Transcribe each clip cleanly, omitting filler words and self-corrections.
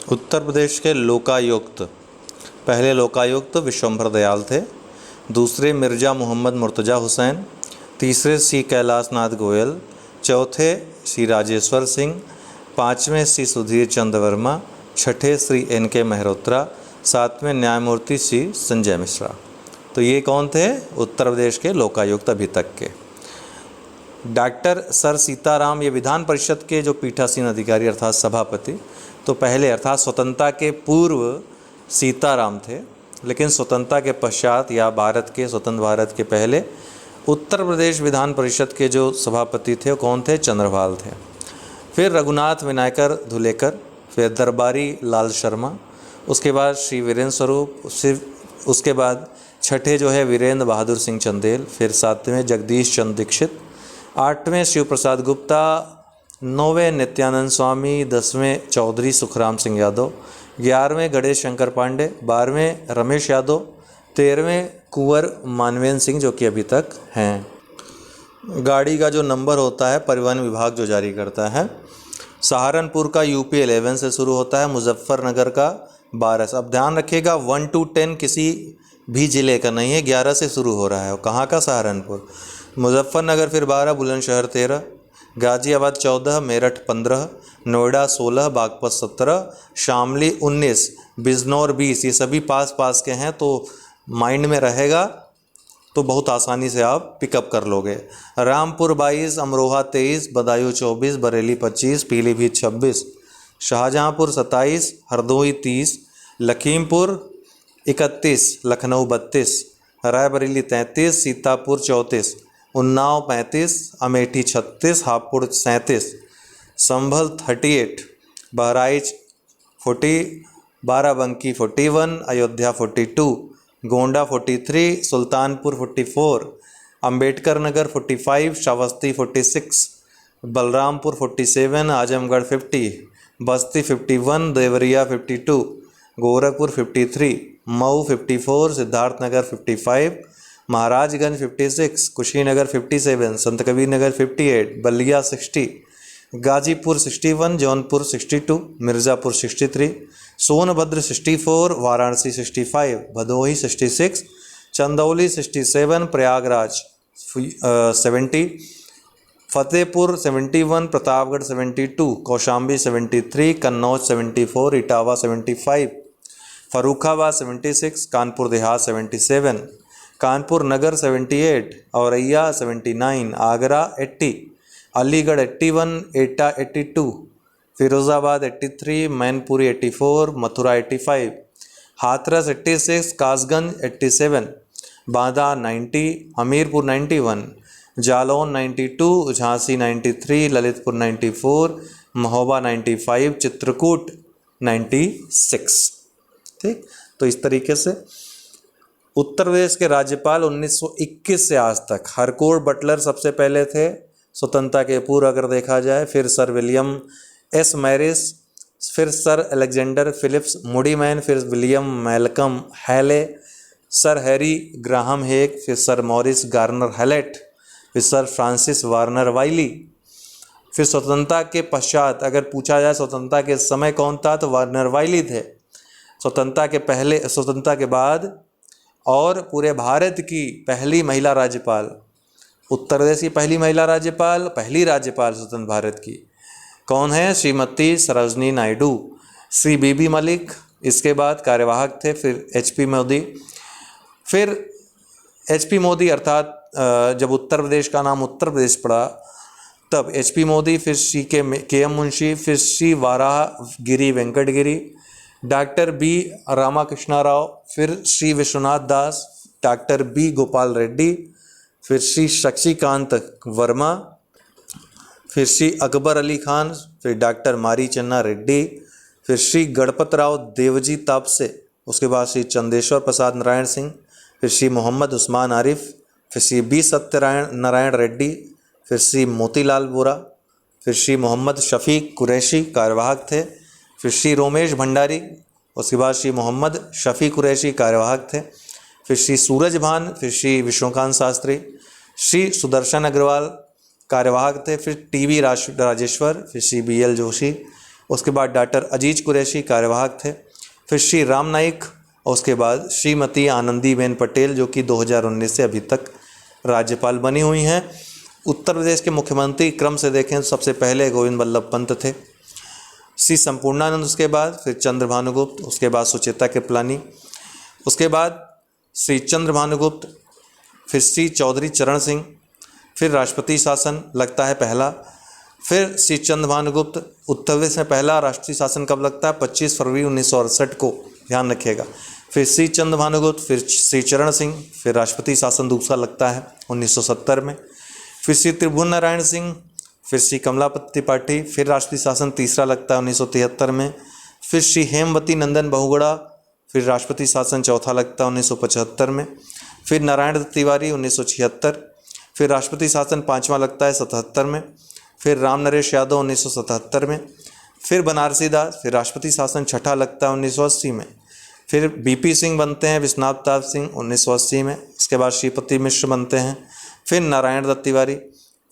उत्तर प्रदेश के लोकायुक्त, पहले लोकायुक्त विश्वंभर दयाल थे, दूसरे मिर्ज़ा मोहम्मद मुर्तज़ा हुसैन, तीसरे सी कैलाश नाथ गोयल, चौथे श्री राजेश्वर सिंह, पाँचवें श्री सुधीर चंद्र वर्मा, छठे श्री एन.के. मेहरोत्रा, सातवें न्यायमूर्ति श्री संजय मिश्रा। तो ये कौन थे? उत्तर प्रदेश के लोकायुक्त अभी तक के। डॉक्टर सर सीताराम ये विधान परिषद के जो पीठासीन अधिकारी अर्थात सभापति, तो पहले अर्थात स्वतंत्रता के पूर्व सीताराम थे, लेकिन स्वतंत्रता के पश्चात या स्वतंत्र भारत के पहले उत्तर प्रदेश विधान परिषद के जो सभापति थे वो कौन थे? चंद्रभाल थे। फिर रघुनाथ विनायकर धुलेकर, फिर दरबारी लाल शर्मा, उसके बाद श्री वीरेंद्र स्वरूप, उसके बाद छठे जो है वीरेंद्र बहादुर सिंह चंदेल, फिर सातवें जगदीश चंद्र दीक्षित, आठवें शिव प्रसाद गुप्ता, नौवें नित्यानंद स्वामी, 10वें चौधरी सुखराम सिंह यादव, 11वें गणेश शंकर पांडे, 12वें रमेश यादव, 13वें कुंवर मानवेंद्र सिंह जो कि अभी तक हैं। गाड़ी का जो नंबर होता है परिवहन विभाग जो जारी करता है, सहारनपुर का यूपी 11 से शुरू होता है, मुजफ्फरनगर का 12 से। अब ध्यान रखिएगा 1 to 10 किसी भी ज़िले का नहीं है, 11 से शुरू हो रहा है। कहाँ का? सहारनपुर। मुजफ्फरनगर फिर 12, बुलंदशहर 13, गाज़ियाबाद 14, मेरठ 15, नोएडा 16, बागपत 17, शामली 19, बिजनौर 20। ये सभी पास पास के हैं, तो माइंड में रहेगा तो बहुत आसानी से आप पिकअप कर लोगे। रामपुर 22, अमरोहा 23, बदायूं 24, बरेली 25, पीलीभीत 26, शाहजहांपुर 27, हरदोई 30, लखीमपुर 31, लखनऊ 32, रायबरेली 33, सीतापुर 34, उन्नाव 35, अमेठी 36, हापुड़ 37, संभल 38, बहराइच 40, बाराबंकी 41, अयोध्या 42, गोंडा 43, सुल्तानपुर 44, अंबेडकर नगर 45, श्रावस्ती 46, बलरामपुर 47, आजमगढ़ 50, बस्ती 51, देवरिया 52, गोरखपुर 53, मऊ 54, सिद्धार्थनगर 55, महाराजगंज 56, कुशीनगर 57, संत कबीर नगर 58, बलिया 60, गाजीपुर 61, जौनपुर 62, मिर्ज़ापुर 63, सोनभद्र 64, वाराणसी 65, भदोही 66, चंदौली 67, प्रयागराज 70, फतेहपुर 71, प्रतापगढ़ 72, कौशाम्बी 73, कन्नौज 74, इटावा 75, फर्रुखाबाद 76, कानपुर देहात 77, कानपुर नगर 78, औरैया 79, आगरा 80, अलीगढ़ 81, एटा 82, फिरोज़ाबाद 83, मैनपुरी 84, मथुरा 85, हाथरस 86, कासगंज 87, बांदा 90, हमीरपुर 91, जालौन 92, झांसी 93, ललितपुर 94, महोबा 95, चित्रकूट 96। ठीक, तो इस तरीके से उत्तर प्रदेश के राज्यपाल 1921 से आज तक हरकोर्ट बटलर सबसे पहले थे स्वतंत्रता के पूर्व अगर देखा जाए, फिर सर विलियम एस मैरिस, फिर सर अलेक्जेंडर फिलिप्स मूडीमैन, फिर विलियम मैल्कम हैले, सर हैरी ग्राहम हेक, फिर सर मॉरिस गार्नर हैलेट, फिर सर फ्रांसिस वार्नर वाइली। फिर स्वतंत्रता के पश्चात अगर पूछा जाए स्वतंत्रता के समय कौन था, तो वार्नर वाइली थे। स्वतंत्रता के पहले, स्वतंत्रता के बाद और पूरे भारत की पहली महिला राज्यपाल, उत्तर प्रदेश की पहली महिला राज्यपाल, पहली राज्यपाल स्वतंत्र भारत की कौन है? श्रीमती सरोजनी नायडू। श्री बीबी मलिक इसके बाद कार्यवाहक थे। फिर एचपी मोदी, फिर एचपी मोदी अर्थात जब उत्तर प्रदेश का नाम उत्तर प्रदेश पड़ा तब एचपी मोदी, फिर श्री के एम मुंशी, फिर श्री वाराहगिरी वेंकटगिरी, डॉक्टर बी रामाकृष्णा राव, फिर श्री विश्वनाथ दास, डॉक्टर बी गोपाल रेड्डी, फिर श्री शशिकांत वर्मा, फिर श्री अकबर अली खान, फिर डॉक्टर मारी चन्ना रेड्डी, फिर श्री गणपत राव देवजी तापसे, उसके बाद श्री चंदेश्वर प्रसाद नारायण सिंह, फिर श्री मोहम्मद उस्मान आरिफ, फिर श्री बी सत्यनारायण रेड्डी, फिर श्री मोतीलाल वोरा, फिर श्री मोहम्मद शफीक कुरैशी कार्यवाहक थे, फिर श्री रोमेश भंडारी, उसके बाद श्री मोहम्मद शफी कुरैशी कार्यवाहक थे, फिर श्री सूरज भान, फिर श्री विष्णुकांत शास्त्री, श्री सुदर्शन अग्रवाल कार्यवाहक थे, फिर टीवी राजेश्वर, फिर श्री बीएल जोशी, उसके बाद डॉक्टर अजीज कुरैशी कार्यवाहक थे, फिर श्री राम नाईक और उसके बाद श्रीमती आनंदीबेन पटेल जो कि 2019 से अभी तक राज्यपाल बनी हुई हैं। उत्तर प्रदेश के मुख्यमंत्री क्रम से देखें तो सबसे पहले गोविंद बल्लभ पंत थे, श्री संपूर्णानंद उसके बाद, फिर चंद्र भानुगुप्त, उसके बाद सुचेता कृपलानी, उसके बाद श्री चंद्र भानुगुप्त, फिर श्री चौधरी चरण सिंह, फिर राष्ट्रपति शासन लगता है पहला, फिर श्री चंद्र भानुगुप्त। उत्तर प्रदेश में पहला राष्ट्रीय शासन कब लगता है? 25 फरवरी 1968 को, ध्यान रखिएगा। फिर श्री चंद्र भानुगुप्त, फिर श्री चरण सिंह, फिर राष्ट्रपति शासन दूसरा लगता है 1970 में, फिर श्री त्रिभुवन नारायण सिंह, फिर श्री कमलापति त्रिपाठी, फिर राष्ट्रीय शासन तीसरा लगता है 1973 में, फिर श्री हेमवती नंदन बहुगुणा, फिर राष्ट्रपति शासन चौथा लगता है 1975 में, फिर नारायण दत्त तिवारी 1976, फिर राष्ट्रपति शासन पाँचवा लगता है 77 में, फिर राम नरेश यादव 1977 में, फिर बनारसी दास, फिर राष्ट्रपति शासन छठा लगता है 1980 में, फिर बीपी सिंह बनते हैं, विश्वनाथ प्रताप सिंह 1980 में, इसके बाद श्रीपति मिश्र बनते हैं, फिर नारायण दत्त तिवारी,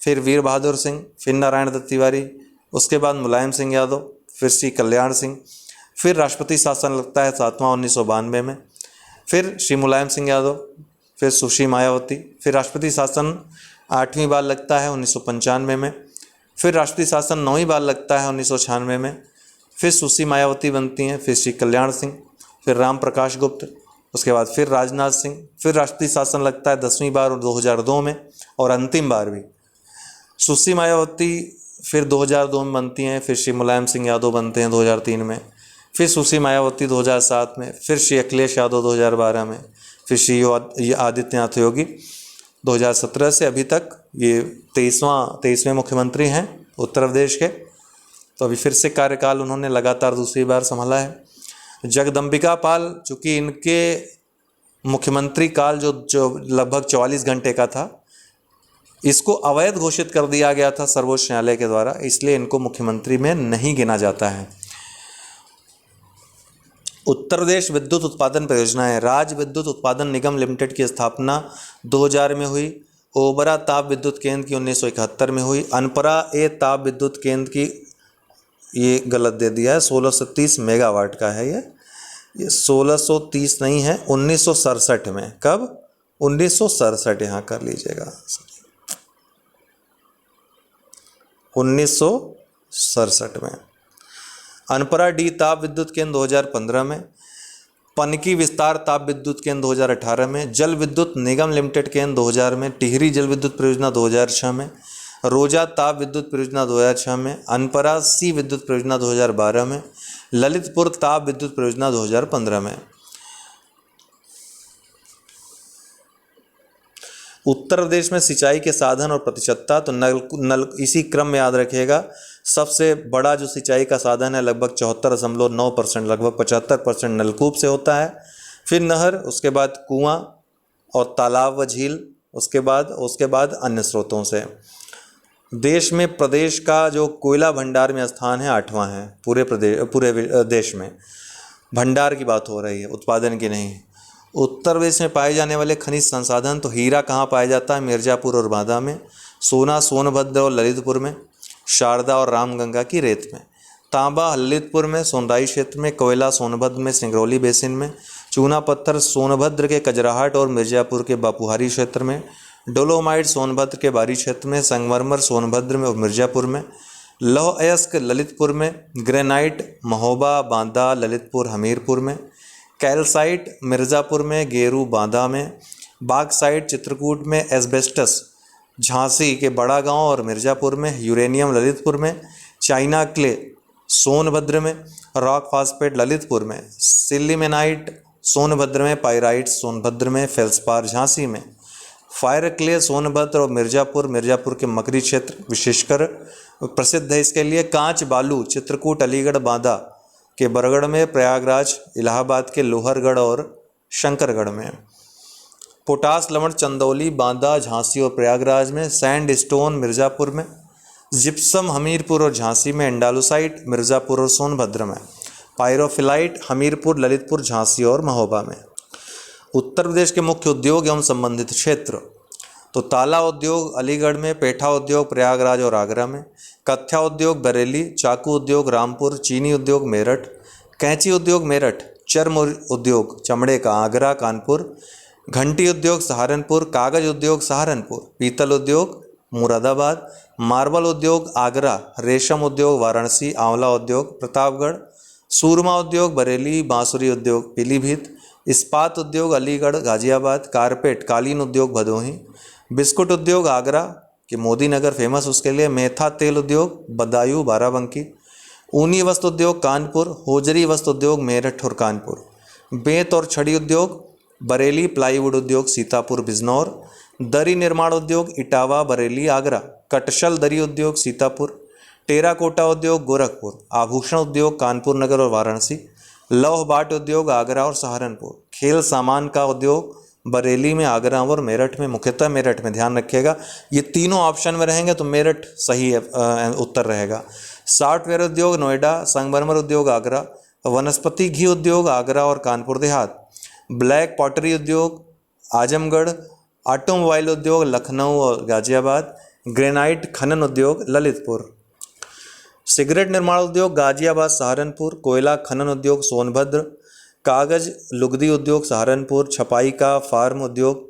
फिर वीर बहादुर सिंह, फिर नारायण दत्त तिवारी, उसके बाद मुलायम सिंह यादव, फिर श्री कल्याण सिंह, फिर राष्ट्रपति शासन लगता है सातवां 1992 में, फिर श्री मुलायम सिंह यादव, फिर सुश्री मायावती, फिर राष्ट्रपति शासन 8वीं बार लगता है 1995 में, फिर राष्ट्रपति शासन 9वीं बार लगता है 1996 में, फिर सुश्री मायावती बनती हैं, फिर श्री कल्याण सिंह, फिर राम प्रकाश गुप्त, उसके बाद फिर राजनाथ सिंह, फिर राष्ट्रपति शासन लगता है 10वीं बार और 2002 में, और अंतिम बार भी सुश्री मायावती फिर 2002 में बनती हैं, फिर श्री मुलायम सिंह यादव बनते हैं 2003 में, फिर सुश्री मायावती 2007 में, फिर श्री अखिलेश यादव 2012 में, फिर श्री आदित्यनाथ योगी 2017 से अभी तक ये 23वें मुख्यमंत्री हैं उत्तर प्रदेश के। तो अभी फिर से कार्यकाल उन्होंने लगातार दूसरी बार संभाला है। जगदम्बिका पाल, चूँकि इनके मुख्यमंत्री काल जो लगभग 44 घंटे का था, इसको अवैध घोषित कर दिया गया था सर्वोच्च न्यायालय के द्वारा, इसलिए इनको मुख्यमंत्री में नहीं गिना जाता है। उत्तर प्रदेश विद्युत उत्पादन परियोजनाएं। राज्य विद्युत उत्पादन निगम लिमिटेड की स्थापना 2000 में हुई। ओबरा ताप विद्युत केंद्र की 1971 में हुई। अनपरा ए ताप विद्युत केंद्र की, ये गलत दे दिया है, 1630 मेगावाट का है ये 1630 नहीं है, 1967 में। कब? 1967, यहाँ कर लीजिएगा, 1967 में। अनपरा डी ताप विद्युत केंद्र 2015 में। पनकी विस्तार ताप विद्युत केंद्र 2018 में। जल विद्युत निगम लिमिटेड केंद्र 2000 में। टिहरी जल विद्युत परियोजना 2006 में। रोजा ताप विद्युत परियोजना 2006 में। अनपरा सी विद्युत परियोजना 2012 में। ललितपुर ताप विद्युत परियोजना 2015 में। उत्तर प्रदेश में सिंचाई के साधन और प्रतिशतता, तो नल इसी क्रम में याद रखिएगा। सबसे बड़ा जो सिंचाई का साधन है लगभग 74.9%, लगभग 75% नलकूप से होता है, फिर नहर, उसके बाद कुआं और तालाब व झील, उसके बाद अन्य स्रोतों से। देश में प्रदेश का जो कोयला भंडार में स्थान है 8वां है पूरे देश में। भंडार की बात हो रही है, उत्पादन की नहीं। उत्तर प्रदेश में पाए जाने वाले खनिज संसाधन, तो हीरा कहाँ पाया जाता है? मिर्ज़ापुर और बांदा में। सोना सोनभद्र और ललितपुर में। शारदा और रामगंगा की रेत में। तांबा ललितपुर में सोनराई क्षेत्र में। कोयला सोनभद्र में सिंगरौली बेसिन में। चूना पत्थर सोनभद्र के कजराहट और मिर्ज़ापुर के बापूहारी क्षेत्र में। डोलोमाइट सोनभद्र के बारी क्षेत्र में। संगमरमर सोनभद्र में और मिर्ज़ापुर में। लौह अयस्क ललितपुर में। ग्रेनाइट महोबा बांदा ललितपुर हमीरपुर में। कैल्साइट मिर्ज़ापुर में, गेरू बांदा में। बाक्साइट चित्रकूट में। एस्बेस्टस झांसी के बड़ा गांव और मिर्ज़ापुर में। यूरेनियम ललितपुर में। चाइना क्ले सोनभद्र में। रॉक फास्फेट ललितपुर में। सिल्लीमेनाइट सोनभद्र में। पाइराइट सोनभद्र में। फेल्सपार झांसी में। फायर क्ले सोनभद्र और मिर्ज़ापुर के मकरी क्षेत्र विशेषकर प्रसिद्ध है इसके लिए। कांच बालू चित्रकूट अलीगढ़ बांदा के बरगढ़ में। प्रयागराज इलाहाबाद के लोहरगढ़ और शंकरगढ़ में। पोटास लवण चंदौली बांदा झांसी और प्रयागराज में। सैंड स्टोन मिर्ज़ापुर में। जिप्सम हमीरपुर और झांसी में। एंडालुसाइट मिर्ज़ापुर और सोनभद्र में। पायरोफिलाइट हमीरपुर ललितपुर झांसी और महोबा में। उत्तर प्रदेश के मुख्य उद्योग एवं संबंधित क्षेत्र, तो ताला उद्योग अलीगढ़ में। पेठा उद्योग प्रयागराज और आगरा में। कत्था उद्योग बरेली, चाकू उद्योग रामपुर, चीनी उद्योग मेरठ, कैंची उद्योग मेरठ, चर्म उद्योग चमड़े का आगरा कानपुर, घंटी उद्योग सहारनपुर, कागज उद्योग सहारनपुर, पीतल उद्योग मुरादाबाद, मार्बल उद्योग आगरा, रेशम उद्योग वाराणसी, आंवला उद्योग प्रतापगढ़, सूरमा उद्योग बरेली, बांसुरी उद्योग पीलीभीत, इस्पात उद्योग अलीगढ़ गाजियाबाद, कारपेट कालीन उद्योग भदोही, बिस्कुट उद्योग आगरा कि मोदी नगर फेमस उसके लिए, मेथा तेल उद्योग बदायूं बाराबंकी, ऊनी वस्त्र उद्योग कानपुर, होजरी वस्त्र उद्योग मेरठ और कानपुर, बेंत और छड़ी उद्योग बरेली, प्लाईवुड उद्योग सीतापुर बिजनौर, दरी निर्माण उद्योग इटावा बरेली आगरा, कटशल दरी उद्योग सीतापुर, टेराकोटा उद्योग गोरखपुर, आभूषण उद्योग कानपुर नगर और वाराणसी, लौह बाट उद्योग आगरा और सहारनपुर, खेल सामान का उद्योग बरेली में, आगरा और मेरठ में, मुख्यतः मेरठ में ध्यान रखिएगा। ये तीनों ऑप्शन में रहेंगे तो मेरठ सही उत्तर रहेगा। सॉफ्टवेयर उद्योग नोएडा, संगमरमर उद्योग आगरा, वनस्पति घी उद्योग आगरा और कानपुर देहात, ब्लैक पॉटरी उद्योग आजमगढ़, ऑटोमोबाइल उद्योग लखनऊ और गाजियाबाद, ग्रेनाइट खनन उद्योग ललितपुर, सिगरेट निर्माण उद्योग गाजियाबाद सहारनपुर, कोयला खनन उद्योग सोनभद्र, कागज लुगदी उद्योग सहारनपुर, छपाई का फार्म उद्योग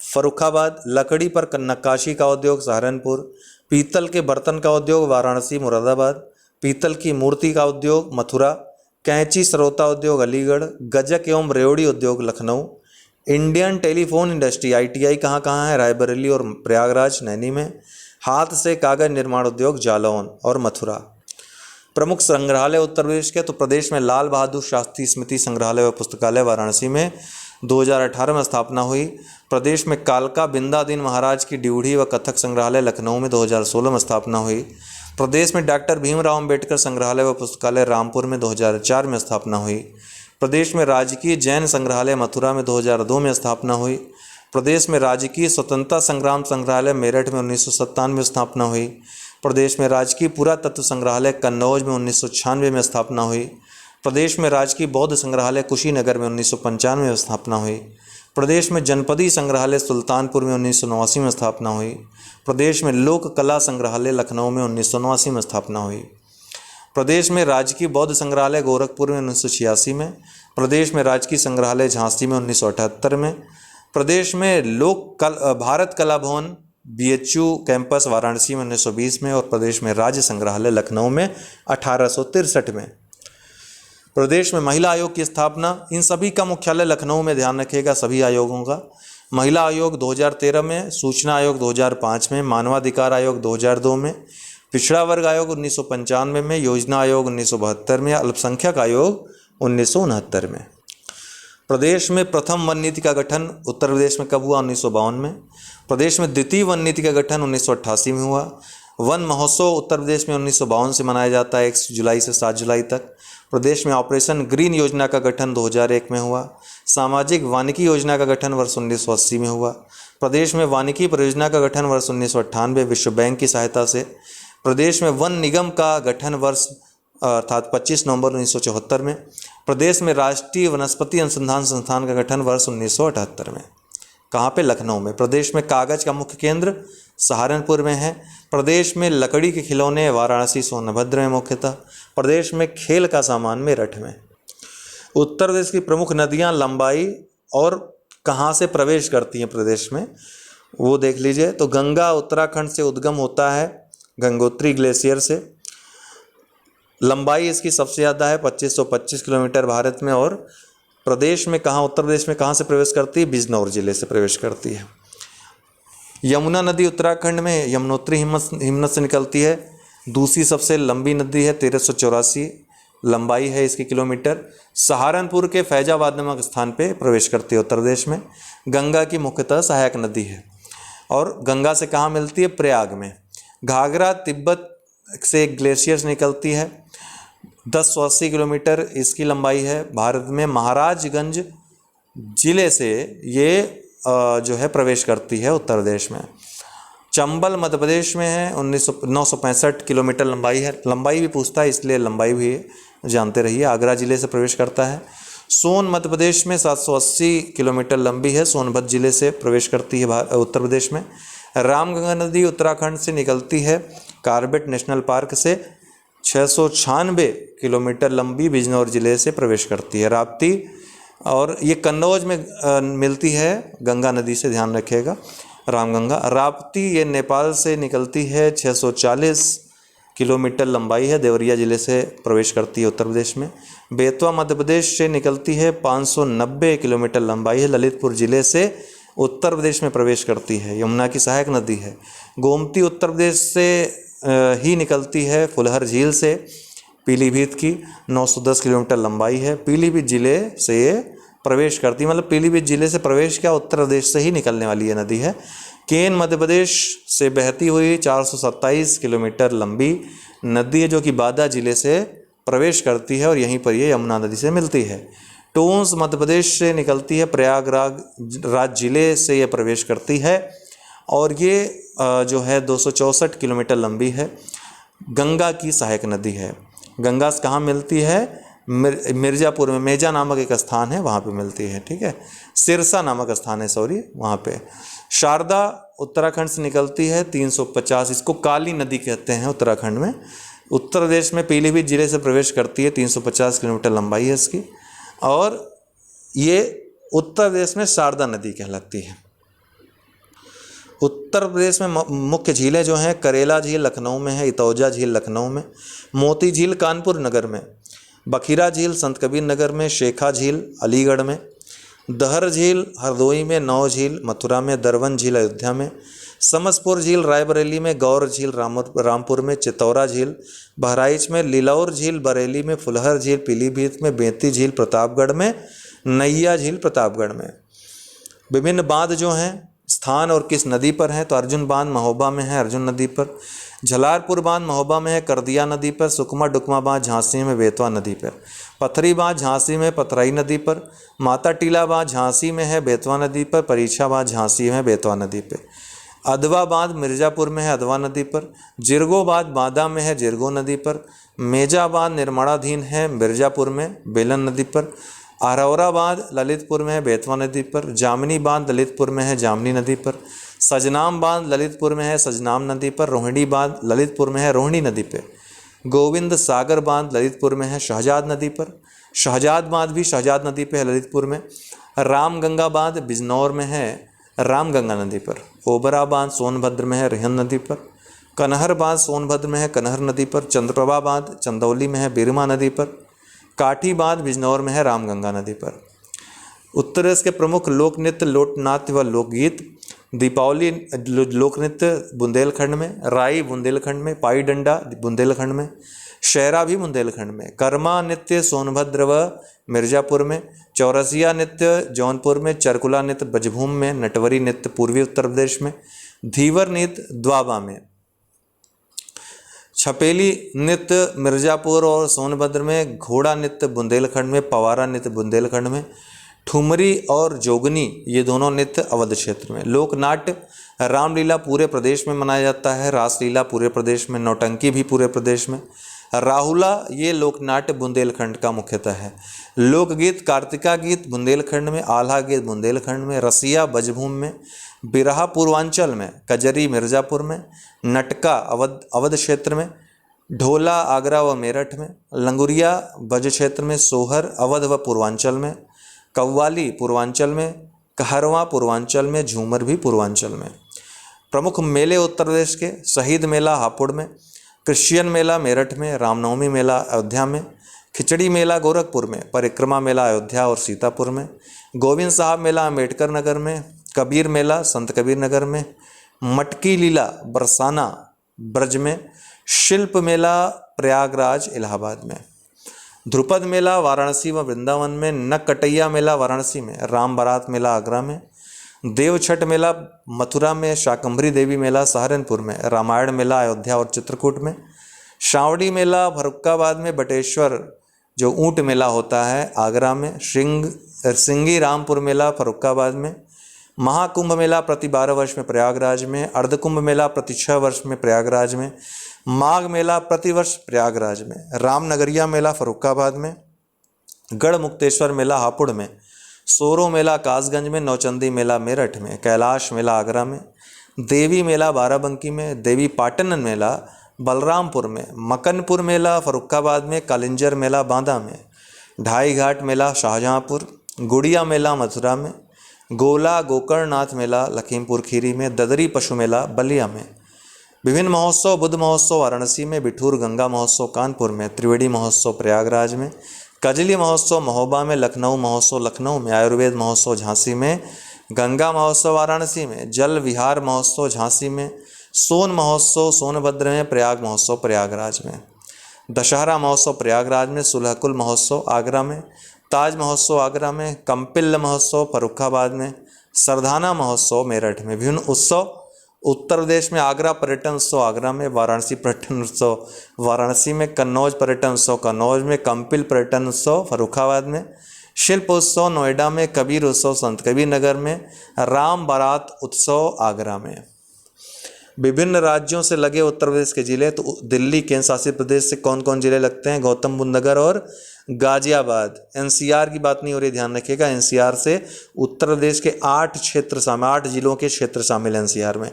फर्रुखाबाद, लकड़ी पर नक्काशी का उद्योग सहारनपुर, पीतल के बर्तन का उद्योग वाराणसी मुरादाबाद, पीतल की मूर्ति का उद्योग मथुरा, कैंची सरोता उद्योग अलीगढ़, गजक एवं रेवड़ी उद्योग Lucknow, Indian telephone industry ITI कहाँ है, रायबरेली और प्रयागराज नैनी में, हाथ से कागज निर्माण उद्योग जालौन और मथुरा। प्रमुख संग्रहालय उत्तर प्रदेश के, तो प्रदेश में लाल बहादुर शास्त्री स्मृति संग्रहालय व पुस्तकालय वाराणसी में 2018 में स्थापना हुई। प्रदेश में कालका बिंदादीन महाराज की ड्यूढ़ी व कथक संग्रहालय लखनऊ में 2016 में स्थापना हुई। प्रदेश में डॉक्टर भीमराव अम्बेडकर संग्रहालय व पुस्तकालय रामपुर में 2004 में स्थापना हुई। प्रदेश में राजकीय जैन संग्रहालय मथुरा में 2002 में स्थापना हुई। प्रदेश में राजकीय स्वतंत्रता संग्राम संग्रहालय मेरठ में 1997 में स्थापना हुई। प्रदेश में राजकीय पुरातत्व संग्रहालय कन्नौज में 1996 में स्थापना हुई। प्रदेश में राजकीय बौद्ध संग्रहालय कुशीनगर में 1995 में स्थापना हुई। प्रदेश में जनपदी संग्रहालय सुल्तानपुर में 1989 में स्थापना हुई। प्रदेश में लोक कला संग्रहालय लखनऊ में 1989 में स्थापना हुई। प्रदेश में राजकीय बौद्ध संग्रहालय गोरखपुर में 1986 में। प्रदेश में राजकीय संग्रहालय झांसी में 1978 में। प्रदेश में भारत कला भवन BHU कैंपस वाराणसी में 1920 में और प्रदेश में राज्य संग्रहालय लखनऊ में 1863 में। प्रदेश में महिला आयोग की स्थापना, इन सभी का मुख्यालय लखनऊ में, ध्यान रखिएगा सभी आयोगों का। महिला आयोग 2013 में, सूचना आयोग 2005 में, मानवाधिकार आयोग 2002 में, पिछड़ा वर्ग आयोग 1995 में, योजना आयोग 1972 में, अल्पसंख्यक आयोग 1969 में। प्रदेश में प्रथम वन नीति का गठन उत्तर प्रदेश में कब हुआ? 1952 में। प्रदेश में द्वितीय वन नीति का गठन 1988 में हुआ। वन महोत्सव उत्तर प्रदेश में 1952 से मनाया जाता है 1 जुलाई से 7 जुलाई तक। प्रदेश में ऑपरेशन ग्रीन योजना का गठन 2001 में हुआ। सामाजिक वानिकी योजना का गठन वर्ष 1980 में हुआ। प्रदेश में वानिकी परियोजना का गठन वर्ष 1998 विश्व बैंक की सहायता से। प्रदेश में वन निगम का गठन वर्ष अर्थात 25 नवंबर 1974 में। प्रदेश में राष्ट्रीय वनस्पति अनुसंधान संस्थान का गठन वर्ष 1978 में। कहाँ पे? लखनऊ में। प्रदेश में कागज का मुख्य केंद्र सहारनपुर में है। प्रदेश में लकड़ी के खिलौने वाराणसी सोनभद्र में मुख्यतः। प्रदेश में खेल का सामान मेरठ में। उत्तर प्रदेश की प्रमुख नदियाँ लंबाई और कहाँ से प्रवेश करती हैं प्रदेश में वो देख लीजिए। तो गंगा उत्तराखंड से उद्गम होता है गंगोत्री ग्लेशियर से। लंबाई इसकी सबसे ज़्यादा है 2525 किलोमीटर भारत में। और प्रदेश में कहाँ, उत्तर प्रदेश में कहाँ से प्रवेश करती है? बिजनौर जिले से प्रवेश करती है। यमुना नदी उत्तराखंड में यमुनोत्री हिमनद से निकलती है। दूसरी सबसे लंबी नदी है, 1384 लंबाई है इसकी किलोमीटर। सहारनपुर के फैजाबाद नामक स्थान पे प्रवेश करती है उत्तर प्रदेश में। गंगा की मुख्यतः सहायक नदी है। और गंगा से कहाँ मिलती है? प्रयाग में। घाघरा तिब्बत से एक ग्लेशियर से निकलती है, 1080 किलोमीटर इसकी लंबाई है भारत में। महाराजगंज जिले से ये जो है प्रवेश करती है उत्तर प्रदेश में। चंबल मध्य प्रदेश में है, 965 किलोमीटर लंबाई है। लंबाई भी पूछता है इसलिए लंबाई भी जानते रहिए। आगरा जिले से प्रवेश करता है। सोन मध्य प्रदेश में 780 किलोमीटर लंबी है, सोनभद्र जिले से प्रवेश करती है उत्तर प्रदेश में। रामगंगा नदी उत्तराखंड से निकलती है, कार्बेट नेशनल पार्क से 696 किलोमीटर लंबी बिजनौर जिले से प्रवेश करती है। राप्ती, और ये कन्नौज में मिलती है गंगा नदी से, ध्यान रखिएगा, रामगंगा। राप्ती ये नेपाल से निकलती है, 640 किलोमीटर लंबाई है, देवरिया जिले से प्रवेश करती है उत्तर प्रदेश में। बेतवा मध्य प्रदेश से निकलती है, 590 किलोमीटर लंबाई है, ललितपुर जिले से उत्तर प्रदेश में प्रवेश करती है, यमुना की सहायक नदी है। गोमती उत्तर प्रदेश से ही निकलती है, फुलहर झील से, पीलीभीत की 910 किलोमीटर लंबाई है, पीलीभीत जिले से ये प्रवेश करती है, मतलब पीलीभीत जिले से प्रवेश क्या, उत्तर प्रदेश से ही निकलने वाली ये नदी है। केन मध्य प्रदेश से बहती हुई 427 किलोमीटर लंबी नदी है, जो कि बादा जिले से प्रवेश करती है और यहीं पर ये यमुना नदी से मिलती है। टोंस मध्य प्रदेश से निकलती है, प्रयागराज जिले से ये प्रवेश करती है और ये जो है 264 किलोमीटर लंबी है, गंगा की सहायक नदी है। गंगा से कहाँ मिलती है, मिर्ज़ापुर में, मेजा नामक एक स्थान है वहाँ पे मिलती है, ठीक है, सिरसा नामक स्थान है, सॉरी, वहाँ पे। शारदा उत्तराखंड से निकलती है 350, इसको काली नदी कहते हैं उत्तराखंड में। उत्तर प्रदेश में पीलीभीत जिले से प्रवेश करती है, 350 किलोमीटर लंबाई है इसकी, और ये उत्तर प्रदेश में शारदा नदी कहलाती है। उत्तर प्रदेश में मुख्य झीलें जो हैं, करेला झील लखनऊ में है, इतौजा झील लखनऊ में, मोती झील कानपुर नगर में, बखीरा झील संत कबीर नगर में, शेखा झील अलीगढ़ में, दहर झील हरदोई में, नौ झील मथुरा में, दरवन झील अयोध्या में, समसपुर झील रायबरेली में, गौर झील रामपुर में, चितौरा झील बहराइच में, लिलौर झील बरेली में, फुलहर झील पीलीभीत में, बेंती झील प्रतापगढ़ में, नैया झील प्रतापगढ़ में। विभिन्न बांध जो हैं स्थान और किस नदी पर हैं, तो अर्जुन बांध महोबा में है, अर्जुन नदी पर। झलारपुर बांध महोबा में है, करदिया नदी पर। सुकमा डुकमा बांध झांसी में, बेतवा नदी पर। पथरी बांध झांसी में, पथराई नदी पर। माता टीला बांध झांसी में है, बेतवा नदी पर। परीक्षा बांध झांसी में, बेतवा नदी पर। अधवा बांध मिर्ज़ापुर में है, अधवा नदी पर। जिरगो बांध बांदा में है, जिरगो नदी पर। मेजा बांध निर्माणाधीन है, मिर्ज़ापुर में, बेलन नदी पर। अरौरा बांध ललितपुर में है, बेतवा नदी पर। जामनी बांध ललितपुर में है, जामनी नदी पर। सजनाम बांध ललितपुर में है, सजनाम नदी पर। रोहिणी बांध ललितपुर में है, रोहिणी नदी पर। गोविंद सागर बांध ललितपुर में है, शहजाद नदी पर। शहजाद बांध भी शहजाद नदी पर है, ललितपुर में। रामगंगा बांध बिजनौर में है, रामगंगा नदी पर। ओबरा बांध सोनभद्र में है, रिहंद नदी पर। कनहर बांध सोनभद्र में है, कनहर नदी पर। चंद्रप्रभा बांध चंदौली में है, बिरमा नदी पर। काठी बांध बिजनौर में है, रामगंगा नदी पर। उत्तर प्रदेश के प्रमुख लोक नृत्य, लोकनाट्य व लोकगीत। दीपावली लोक नृत्य बुंदेलखंड में, राई बुंदेलखंड में, पाई डंडा बुंदेलखंड में, शेरा भी बुंदेलखंड में। कर्मा नृत्य सोनभद्र व मिर्ज़ापुर में। चौरसिया नृत्य जौनपुर में। चरकुला नृत्य ब्रजभूम में। नटवरी नृत्य पूर्वी उत्तर प्रदेश में। धीवर नृत्य द्वाबा में। छपेली नृत्य मिर्ज़ापुर और सोनभद्र में। घोड़ा नृत्य बुंदेलखंड में। पवारा नृत्य बुंदेलखंड में। ठुमरी और जोगनी ये दोनों नृत्य अवध क्षेत्र में। लोकनाट्य रामलीला पूरे प्रदेश में मनाया जाता है, रासलीला पूरे प्रदेश में, नौटंकी भी पूरे प्रदेश में। राहुला ये लोकनाट्य बुंदेलखंड का मुख्यतः है। लोकगीत कार्तिका गीत बुंदेलखंड में, आल्हा गीत बुंदेलखंड में, रसिया ब्रजभूमि में, बिरहा पूर्वांचल में, कजरी मिर्ज़ापुर में, नटका अवध क्षेत्र में, ढोला आगरा व मेरठ में, लंगुरिया ब्रज क्षेत्र में, सोहर अवध व पूर्वांचल में, कव्वाली पूर्वांचल में, कहरवा पूर्वांचल में, झूमर भी पूर्वांचल में। प्रमुख मेले उत्तर प्रदेश के, शहीद मेला हापुड़ में, क्रिश्चियन मेला मेरठ में, रामनवमी मेला अयोध्या में, खिचड़ी मेला गोरखपुर में, परिक्रमा मेला अयोध्या और सीतापुर में, गोविंद साहब मेला अम्बेडकर नगर में, कबीर मेला संत कबीर नगर में, मटकी लीला बरसाना ब्रज में, शिल्प मेला प्रयागराज इलाहाबाद में, ध्रुपद मेला वाराणसी व वृंदावन में, नककटैया मेला वाराणसी में, राम बारात मेला आगरा में, देवछठ मेला मथुरा में, शाकंभरी देवी मेला सहारनपुर में, रामायण मेला अयोध्या और चित्रकूट में, श्रावणी मेला फर्रुखाबाद में, बटेश्वर जो ऊंट मेला होता है आगरा में, सिंगी रामपुर मेला फर्रुखाबाद में, महाकुंभ मेला प्रति 12 वर्ष में प्रयागराज में, अर्धकुंभ मेला प्रति 6 वर्ष में प्रयागराज में, माघ मेला प्रतिवर्ष प्रयागराज में, रामनगरिया मेला फर्रुखाबाद में, गढ़ मुक्तेश्वर मेला हापुड़ में, सोरो मेला कासगंज में, नौचंदी मेला मेरठ में, कैलाश मेला आगरा में, देवी मेला बाराबंकी में, देवी पाटन मेला बलरामपुर में, मकनपुर मेला फर्रुखाबाद में, कालिंजर मेला बांदा में, ढाई घाट मेला शाहजहाँपुर, गुड़िया मेला मथुरा में, गोला गोकर्णनाथ मेला लखीमपुर खीरी में, ददरी पशु मेला बलिया में, विभिन्न महोत्सव बुद्ध महोत्सव वाराणसी में, बिठूर गंगा महोत्सव कानपुर में, त्रिवेणी महोत्सव प्रयागराज में, कजली महोत्सव महोबा में, लखनऊ महोत्सव लखनऊ में, आयुर्वेद महोत्सव झांसी में, गंगा महोत्सव वाराणसी में, जल विहार महोत्सव झांसी में, सोन महोत्सव सोनभद्र में, प्रयाग महोत्सव प्रयागराज में, दशहरा महोत्सव प्रयागराज में, सुलहकुल महोत्सव आगरा में, ताज महोत्सव आगरा में, कंपिल्ल महोत्सव फर्रुखाबाद में, सरधाना महोत्सव मेरठ में। विभिन्न उत्सव उत्तर प्रदेश में आगरा पर्यटन उत्सव आगरा में, वाराणसी पर्यटन उत्सव वाराणसी में, कन्नौज पर्यटन उत्सव कन्नौज में, कंपिल पर्यटन उत्सव फर्रुखाबाद में, शिल्प उत्सव नोएडा में, कबीर उत्सव संत कबीर नगर में, राम बारात उत्सव आगरा में। विभिन्न राज्यों से लगे उत्तर प्रदेश के जिले, तो दिल्ली केंद्र शासित प्रदेश से कौन कौन जिले लगते हैं? गौतम बुद्ध नगर और गाजियाबाद। एनसीआर की बात नहीं हो रही, ध्यान रखिएगा। एनसीआर से उत्तर प्रदेश के 8 क्षेत्र शामिल, 8 जिलों के क्षेत्र शामिल हैं एनसीआर में।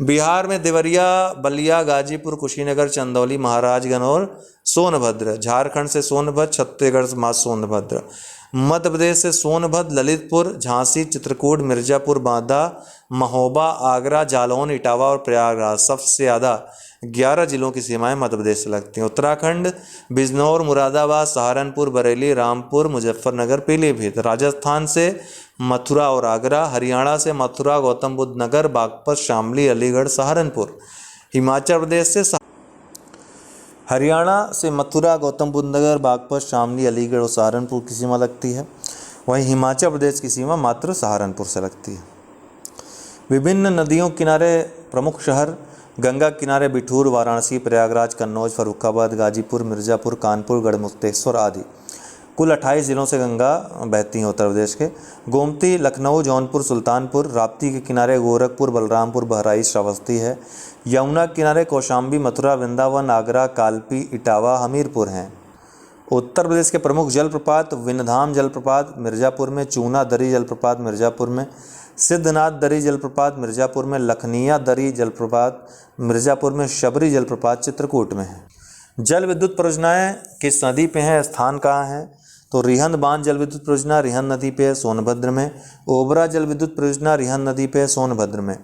बिहार में देवरिया, बलिया, गाजीपुर, कुशीनगर, चंदौली, महाराजगंज और सोनभद्र। झारखंड से सोनभद्र, छत्तीसगढ़ से मां सोनभद्र। मध्य प्रदेश से सोनभद्र, ललितपुर, झांसी, चित्रकूट, मिर्जापुर, बांदा, महोबा, आगरा, जालौन, इटावा और प्रयागराज। सबसे ज़्यादा 11 जिलों की सीमाएं मध्य प्रदेश से लगती हैं। उत्तराखंड बिजनौर, मुरादाबाद, सहारनपुर, बरेली, रामपुर, मुजफ्फरनगर, पीलीभीत। राजस्थान से मथुरा और आगरा। हरियाणा से मथुरा, गौतम बुद्ध नगर, बागपत, शामली, अलीगढ़, सहारनपुर। हिमाचल प्रदेश से हरियाणा से मथुरा, गौतम बुद्ध नगर, बागपत, शामली, अलीगढ़ और सहारनपुर की सीमा लगती है। वहीं हिमाचल प्रदेश की सीमा मात्र सहारनपुर से लगती है। विभिन्न नदियों किनारे प्रमुख शहर गंगा किनारे बिठूर, वाराणसी, प्रयागराज, कन्नौज, फर्रुखाबाद, गाजीपुर, मिर्ज़ापुर, कानपुर, गढ़मुक्तेश्वर आदि। कुल 28 जिलों से गंगा बहती हैं उत्तर प्रदेश के। गोमती लखनऊ, जौनपुर, सुल्तानपुर। राप्ती के किनारे गोरखपुर, बलरामपुर, बहराइच, श्रावस्ती है। यमुना के किनारे कौशाम्बी, मथुरा, वृंदावन, आगरा, कालपी, इटावा, हमीरपुर हैं। उत्तर प्रदेश के प्रमुख जलप्रपात विंध्यधाम जलप्रपात मिर्ज़ापुर में, चूना दरी जलप्रपात मिर्ज़ापुर में, सिद्धनाथ दरी जलप्रपात मिर्ज़ापुर में, लखनिया दरी जलप्रपात मिर्ज़ापुर में, शबरी जलप्रपात चित्रकूट में है। जल विद्युत परियोजनाएँ किस नदी पे हैं, स्थान कहाँ है? तो रिहंद बांध जल विद्युत परियोजना रिहंद नदी पे है, सोनभद्र में। ओबरा जल विद्युत परियोजना रिहंद नदी पे है, सोनभद्र में।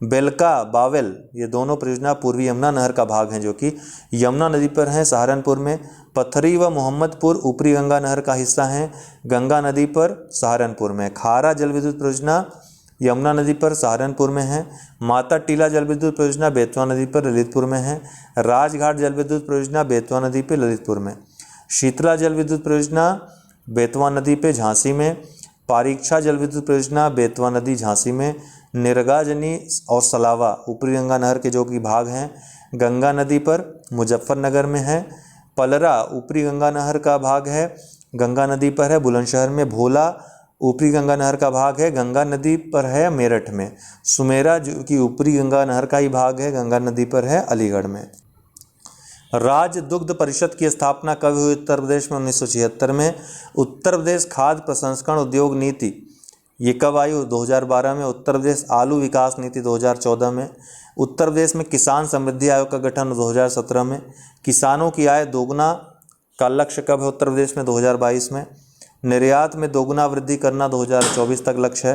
बेलका, बावेल, ये दोनों परियोजना पूर्वी यमुना नहर का भाग हैं, जो कि यमुना नदी पर हैं, सहारनपुर में। पथरी व मोहम्मदपुर ऊपरी गंगा नहर का हिस्सा हैं, गंगा नदी पर, सहारनपुर में। खारा जल विद्युत परियोजना यमुना नदी पर, सहारनपुर में है। माता टीला जल विद्युत परियोजना बेतवा नदी पर, ललितपुर में है। राजघाट जल विद्युत परियोजना बेतवा नदी पर, ललितपुर में। शीतला जल विद्युत परियोजना बेतवा नदी पे, झांसी में। पारीक्षा जल विद्युत परियोजना बेतवा नदी, झांसी में। निर्गाजनी और सलावा ऊपरी गंगा नहर के जो कि भाग हैं, गंगा नदी पर, मुजफ्फरनगर में है। पलरा ऊपरी गंगा नहर का भाग है, गंगा नदी पर है, बुलंदशहर में। भोला ऊपरी गंगा नहर का भाग है, गंगा नदी पर है, मेरठ में। सुमेरा जो कि ऊपरी गंगा नहर का ही भाग है, गंगा नदी पर है, अलीगढ़ में। राज्य दुग्ध परिषद की स्थापना कब हुई उत्तर प्रदेश में? 1976 में। उत्तर प्रदेश खाद्य प्रसंस्करण उद्योग नीति ये कब आई? 2012 में। उत्तर प्रदेश आलू विकास नीति 2014 में। उत्तर प्रदेश में किसान समृद्धि आयोग का गठन 2017 में। किसानों की आय दोगुना का लक्ष्य कब है उत्तर प्रदेश में? 2022 में। निर्यात में दोगुना वृद्धि करना 2024 तक लक्ष्य है।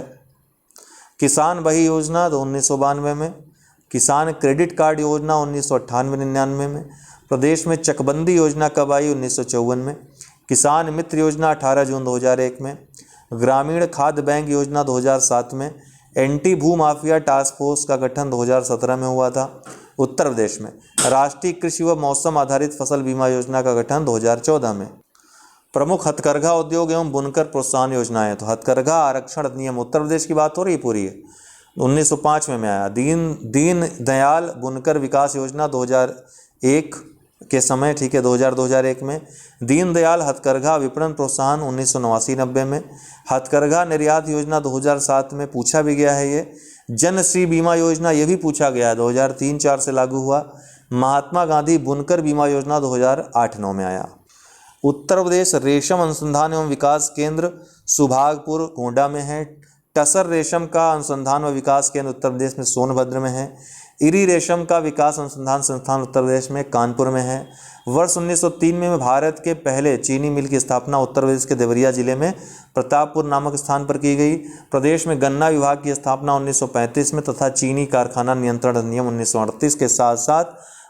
किसान बही योजना 1992 में। किसान क्रेडिट कार्ड योजना 1998-99 में। प्रदेश में चकबंदी योजना कब आई? 1954 में। किसान मित्र योजना 18 जून 2001 में। ग्रामीण खाद्य बैंक योजना 2007 में। एंटी भू माफिया टास्क फोर्स का गठन 2017 में हुआ था। उत्तर प्रदेश में राष्ट्रीय कृषि व मौसम आधारित फसल बीमा योजना का गठन 2014 में। प्रमुख हथकरघा उद्योग एवं बुनकर प्रोत्साहन योजनाएं, तो हथकरघा आरक्षण अधिनियम उत्तर प्रदेश की बात हो रही पूरी है, 1905 में आया। दीन दयाल बुनकर विकास योजना 2001 के समय, ठीक है, 2001 में। दीनदयाल हथकरघा विपणन प्रोत्साहन 1989-90 में। हथकरघा निर्यात योजना 2007 में, पूछा भी गया है ये। जनश्री बीमा योजना ये भी पूछा गया है, 2003-04 से लागू हुआ। महात्मा गांधी बुनकर बीमा योजना 2008-09 में आया। उत्तर प्रदेश रेशम अनुसंधान एवं विकास केंद्र सुभागपुर गोंडा में है। टसर रेशम का अनुसंधान व विकास केंद्र उत्तर प्रदेश में सोनभद्र में है। इरी रेशम का विकास अनुसंधान संस्थान उत्तर प्रदेश में कानपुर में है। वर्ष 1903 में भारत के पहले चीनी मिल की स्थापना उत्तर प्रदेश के देवरिया जिले में प्रतापपुर नामक स्थान पर की गई। प्रदेश में गन्ना विभाग की स्थापना 1935 में तथा चीनी कारखाना नियंत्रण अधिनियम 1938 के साथ साथ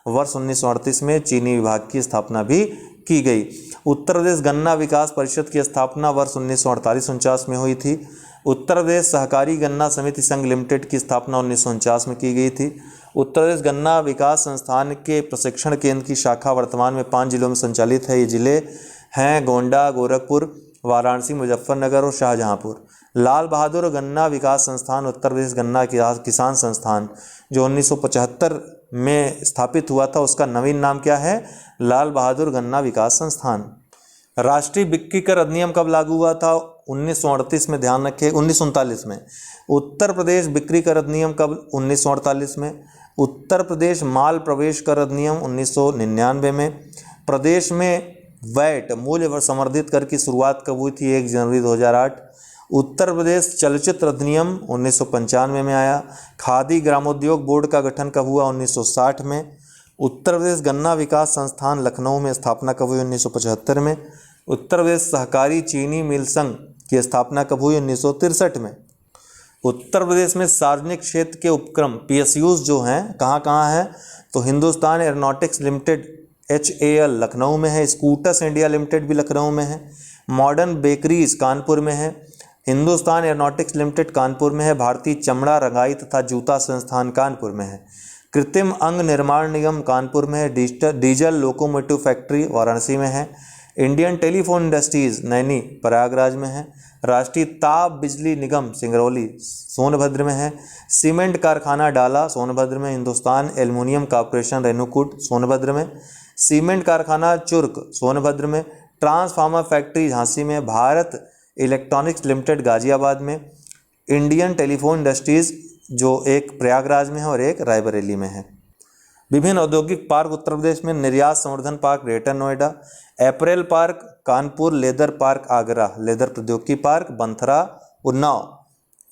वर्ष 1938 में चीनी विभाग की स्थापना भी की गई। उत्तर प्रदेश गन्ना विकास परिषद की स्थापना वर्ष 1948-49 में हुई थी। उत्तर प्रदेश सहकारी गन्ना समिति संघ लिमिटेड की स्थापना 1949 में की गई थी। उत्तर प्रदेश गन्ना विकास संस्थान के प्रशिक्षण केंद्र की शाखा वर्तमान में 5 जिलों में संचालित है। ये जिले हैं गोंडा, गोरखपुर, वाराणसी, मुजफ्फरनगर और शाहजहांपुर। लाल बहादुर गन्ना विकास संस्थान उत्तर प्रदेश गन्ना किसान संस्थान जो 1975 में स्थापित हुआ था, उसका नवीन नाम क्या है? लाल बहादुर गन्ना विकास संस्थान। राष्ट्रीय बिक्री कर अधिनियम कब लागू हुआ था? 1938 में, ध्यान रखें 1939 में। उत्तर प्रदेश बिक्री कर अधिनियम कब? 1948 में। उत्तर प्रदेश माल प्रवेश कर अधिनियम 1999 में। प्रदेश में वैट मूल्य संवर्धित कर की शुरुआत कब हुई थी? 1 जनवरी 2008। उत्तर प्रदेश चलचित्र अधिनियम 1995 में आया। खादी ग्रामोद्योग बोर्ड का गठन कब हुआ? 1960 में। उत्तर प्रदेश गन्ना विकास संस्थान लखनऊ में स्थापना कब हुई? 1975 में। उत्तर प्रदेश सहकारी चीनी मिल संघ की स्थापना कब हुई? 1963 में। उत्तर प्रदेश में सार्वजनिक क्षेत्र के उपक्रम PSUs जो हैं कहाँ कहाँ हैं? तो Hindustan aeronautics limited HAL Lucknow में है। स्कूटर्स इंडिया लिमिटेड भी लखनऊ में है। मॉडर्न बेकरीज कानपुर में है। हिंदुस्तान एरोनॉटिक्स लिमिटेड कानपुर में है। भारतीय चमड़ा रंगाई तथा जूता संस्थान कानपुर में है। कृत्रिम अंग निर्माण निगम कानपुर में है। डीजल लोकोमोटिव फैक्ट्री वाराणसी में है। Indian telephone industries Naini Prayagraj में है। राष्ट्रीय ताप बिजली निगम सिंगरौली सोनभद्र में है। सीमेंट कारखाना डाला सोनभद्र में। हिंदुस्तान एल्युमिनियम कॉर्पोरेशन रेणुकूट सोनभद्र में। सीमेंट कारखाना चुर्क सोनभद्र में। ट्रांसफार्मर फैक्ट्री झांसी में। भारत इलेक्ट्रॉनिक्स लिमिटेड गाजियाबाद में। इंडियन टेलीफोन इंडस्ट्रीज जो एक प्रयागराज में है और एक रायबरेली में है। विभिन्न औद्योगिक पार्क उत्तर प्रदेश में निर्यात संवर्धन park greater Noida, apparel park Kanpur, leather park Agra, leather प्रौद्योगिकी park Banthra Unnao,